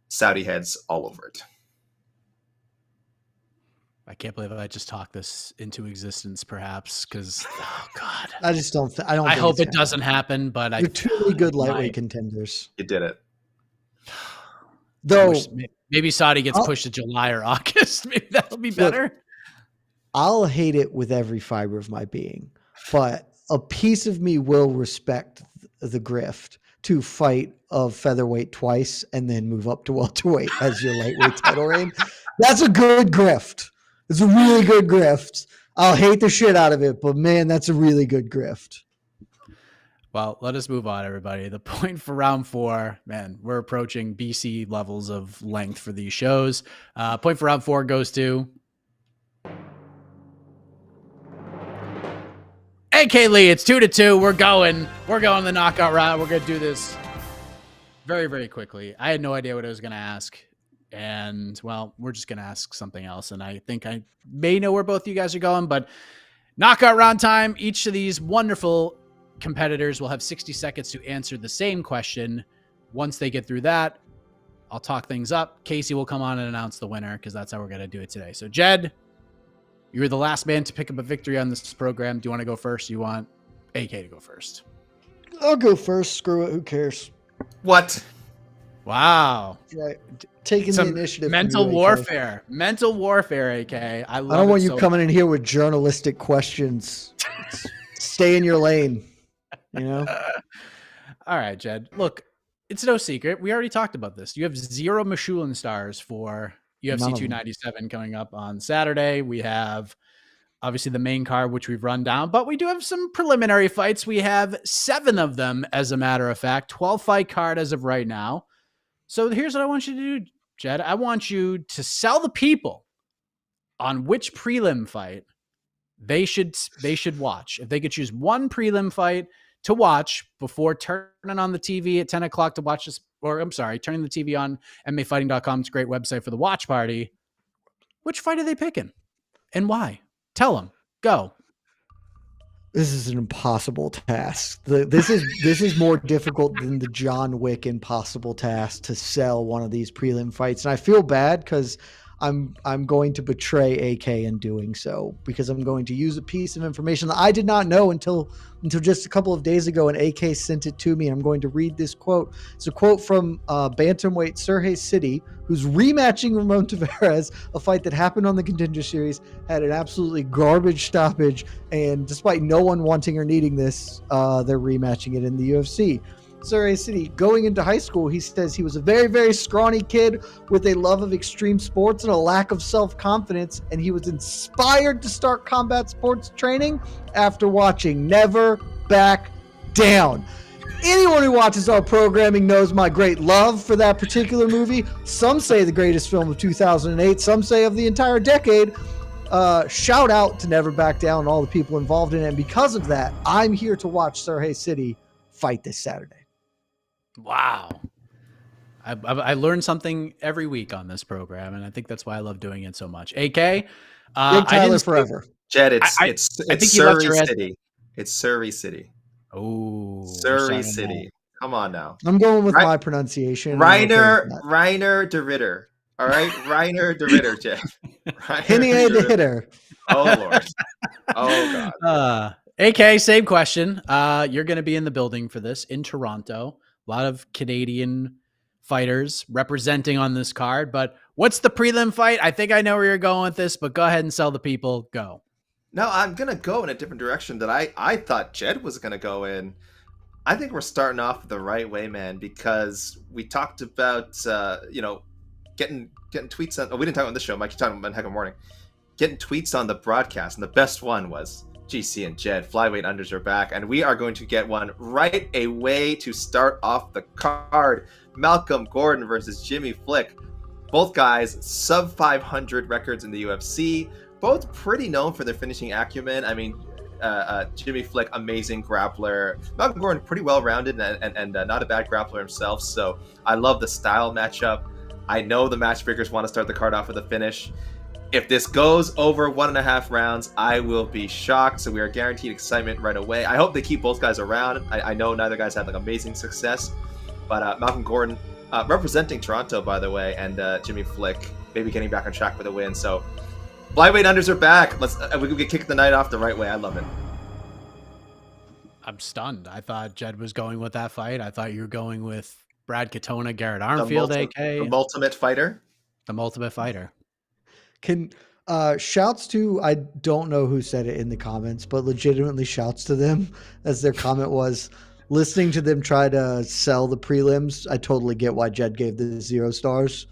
Saudi heads all over it. I can't believe I just talked this into existence, perhaps, because, oh God. I just don't. I hope it doesn't happen, but You're two really good lightweight contenders. You did it. Though maybe Saudi gets pushed to July or August. Maybe that'll be better. Look, I'll hate it with every fiber of my being, but a piece of me will respect the grift to fight of featherweight twice and then move up to welterweight as your lightweight title reign. That's a good grift. It's a really good grift. I'll hate the shit out of it, but man, that's a really good grift. Well, let us move on, everybody. The point for round 4, man, we're approaching BC levels of length for these shows. Point for round 4 goes to AK Lee. It's 2-2. We're going the knockout round. We're going to do this very, very quickly. I had no idea what I was going to ask. And, well, we're just going to ask something else. And I think I may know where both of you guys are going, but knockout round time. Each of these wonderful competitors will have 60 seconds to answer the same question. Once they get through that, I'll talk things up. Casey will come on and announce the winner because that's how we're going to do it today. So, Jed, you were the last man to pick up a victory on this program. Do you want to go first? Do you want AK to go first? I'll go first. Screw it. Who cares? What? Wow. Right. Taking the initiative. Mental warfare. Mental warfare, AK. I don't want you coming in here with journalistic questions. Stay in your lane. You know? All right, Jed. Look, it's no secret. We already talked about this. You have 0 Michelin stars for UFC 297 coming up on Saturday. We have obviously the main card, which we've run down, but we do have some preliminary fights. We have 7 of them, as a matter of fact, 12 fight card as of right now. So here's what I want you to do, Jed. I want you to sell the people on which prelim fight they should watch. If they could choose one prelim fight to watch before turning on the TV at 10 o'clock to watch this, or I'm sorry, turning the TV on MMAfighting.com. It's a great website for the watch party. Which fight are they picking and why? Tell them. Go. This is an impossible task. This is more difficult than the John Wick impossible task to sell one of these prelim fights. And I feel bad because I'm going to betray AK in doing so, because I'm going to use a piece of information that I did not know until just a couple of days ago, and AK sent it to me. And I'm going to read this quote. It's a quote from bantamweight Sergey City, who's rematching Ramon Tavares, a fight that happened on the Contender Series, had an absolutely garbage stoppage, and despite no one wanting or needing this, they're rematching it in the UFC. Surrey City, going into high school, he says he was a very, very scrawny kid with a love of extreme sports and a lack of self-confidence, and he was inspired to start combat sports training after watching Never Back Down. Anyone who watches our programming knows my great love for that particular movie. Some say the greatest film of 2008. Some say of the entire decade. Shout out to Never Back Down and all the people involved in it. And because of that, I'm here to watch Surrey City fight this Saturday. Wow. I learn something every week on this program, and I think that's why I love doing it so much. AK, Big Tyler forever. Jed, it's Surrey City. It's Surrey City. Oh, Surrey City. Come on now. I'm going with my pronunciation. Reiner de Ritter. All right, Reiner de Ritter, Jed. Henny de Hitter. Oh Lord. Oh God. AK, same question. You're going to be in the building for this in Toronto. A lot of Canadian fighters representing on this card, but what's the prelim fight? I think I know where you're going with this, but go ahead and sell the people. Go. No, I'm going to go in a different direction that I thought Jed was going to go in. I think we're starting off the right way, man, because we talked about, getting tweets on, we didn't talk on this show, Mike, you're talking about Heck of Morning, getting tweets on the broadcast, and the best one was GC and Jed, flyweight unders are back, and we are going to get one right away to start off the card. Malcolm Gordon versus Jimmy Flick. Both guys sub 500 records in the UFC. Both pretty known for their finishing acumen. I mean, Jimmy Flick, amazing grappler. Malcolm Gordon, pretty well-rounded and not a bad grappler himself. So I love the style matchup. I know the matchmakers want to start the card off with a finish. If this goes over 1.5 rounds, I will be shocked. So we are guaranteed excitement right away. I hope they keep both guys around. I know neither guys had amazing success, but Malcolm Gordon representing Toronto, by the way, and Jimmy Flick maybe getting back on track with a win. So flyweight unders are back. We can kick the night off the right way. I love it. I'm stunned. I thought Jed was going with that fight. I thought you were going with Brad Katona, Garrett Armfield, AK. The ultimate fighter. The ultimate fighter. Can shouts to, I don't know who said it in the comments, but legitimately shouts to them, as their comment was, listening to them try to sell the prelims. I totally get why Jed gave the 0 stars.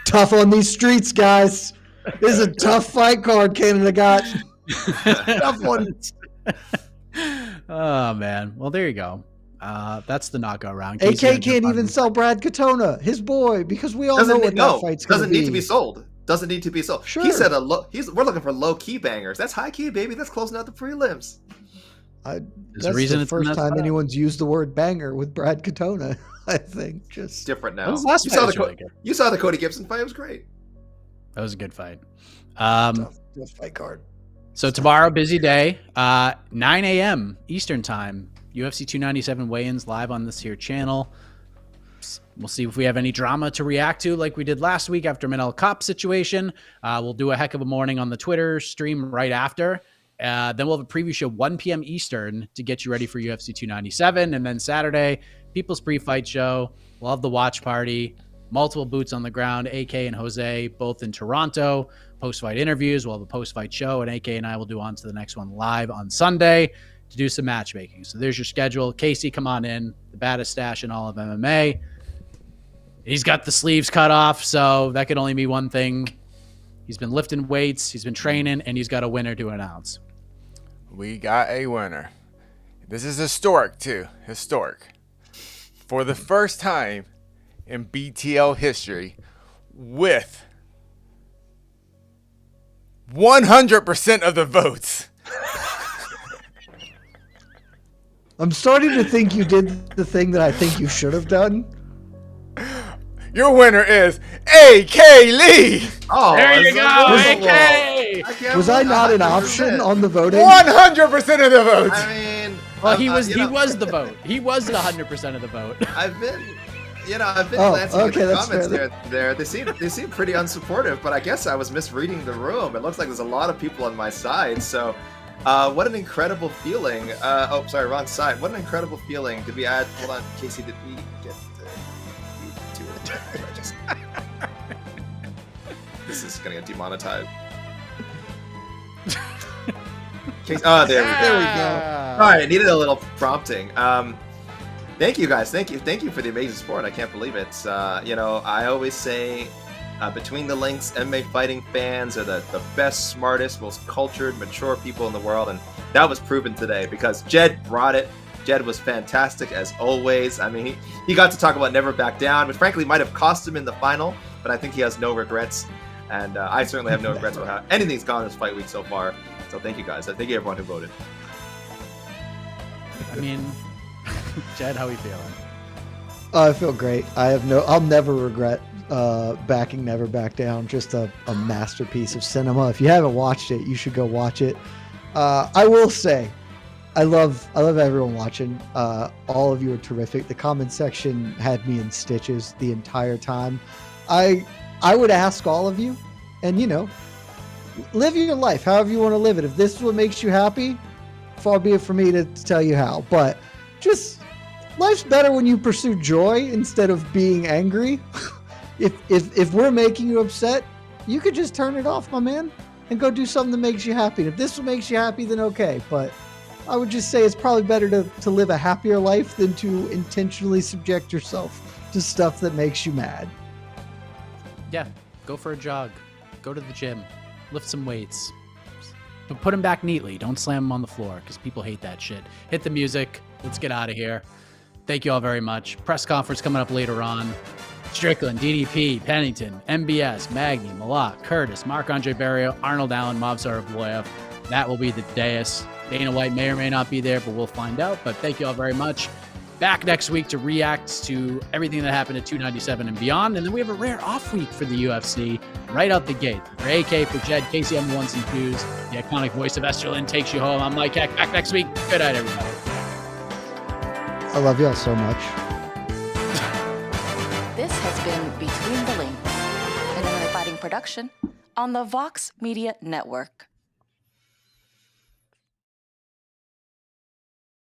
Tough on these streets, guys. This is a tough fight card Canada got. Tough one. Oh man. Well, there you go. That's the knockout round. AK can't even sell Brad Katona, his boy, because we all know what that fight's going to be. Doesn't need to be sold. Doesn't need to be sold. Sure. He said we're looking for low key bangers. That's high key, baby. That's closing out the prelims. That's the first time anyone's used the word banger with Brad Katona. I think just different now. You saw the Cody Gibson fight. It was great. That was a good fight. Tough fight card. So tomorrow, busy day, 9 a.m. Eastern time. UFC 297 weigh-ins live on this here channel. ourselves. We'll see if we have any drama to react to like we did last week after Manel Kopp situation. We'll do a heck of a morning on the Twitter stream right after. Then we'll have a preview show 1 p.m. Eastern to get you ready for UFC 297. And then Saturday, People's Pre-Fight Show. We'll have the watch party, multiple boots on the ground, AK and Jose, both in Toronto. Post-fight interviews. We'll have a post-fight show, and AK and I will do on to the next one live on Sunday to do some matchmaking. So there's your schedule. Casey, come on in. The baddest stash in all of MMA. He's got the sleeves cut off, so that could only be one thing. He's been lifting weights, he's been training, and he's got a winner to announce. We got a winner. This is historic, too. Historic. For the first time in BTL history, with 100% of the votes. I'm starting to think you did the thing that I think you should have done. Your winner is A.K. Lee. Oh, There you go, AK! AK! Was I not an option on the voting? 100% of the votes. I mean, Well, he was the vote. He was the 100% of the vote. I've been Oh, glancing okay, at the that's comments fair. there. They seem pretty unsupportive, but I guess I was misreading the room. It looks like there's a lot of people on my side. So, what an incredible feeling. Oh, sorry, wrong side. What an incredible feeling. Did we add? Hold on, Casey. Did we get to it? This is gonna get demonetized. Casey, oh, there we go. All right, needed a little prompting. Thank you guys. Thank you for the amazing support. I can't believe it. I always say, between the links, MMA fighting fans are the best, smartest, most cultured, mature people in the world, and that was proven today because Jed brought it. Jed was fantastic as always. I mean, he got to talk about never back down, which frankly might have cost him in the final, but I think he has no regrets, and I certainly have no regrets about how anything's gone this fight week so far. So thank you guys. Thank you everyone who voted. I mean, Jed, how are you feeling? I feel great. I'll never regret backing Never Back Down. Just a masterpiece of cinema. If you haven't watched it, you should go watch it. I will say, I love everyone watching. All of you are terrific. The comment section had me in stitches the entire time. I would ask all of you, and live your life however you want to live it. If this is what makes you happy, far be it for me to tell you how. But just life's better when you pursue joy instead of being angry. If we're making you upset, you could just turn it off, my man, and go do something that makes you happy. And if this makes you happy, then okay. But I would just say it's probably better to live a happier life than to intentionally subject yourself to stuff that makes you mad. Yeah, go for a jog. Go to the gym. Lift some weights. But put them back neatly. Don't slam them on the floor because people hate that shit. Hit the music. Let's get out of here. Thank you all very much. Press conference coming up later on. Strickland, DDP, Pennington, MBS, Magny, Malak, Curtis, Marc-Andre Barrio, Arnold Allen, Movsar Evloev. That will be the dais. Dana White may or may not be there, but we'll find out. But thank you all very much. Back next week to react to everything that happened at 297 and beyond. And then we have a rare off week for the UFC right out the gate. For AK, for Jed, Casey on the ones and twos, the iconic voice of Esterlin takes you home. I'm Mike Heck. Back next week. Good night, everybody. I love y'all so much. This has been Between the Links, an MMA fighting production on the Vox Media Network.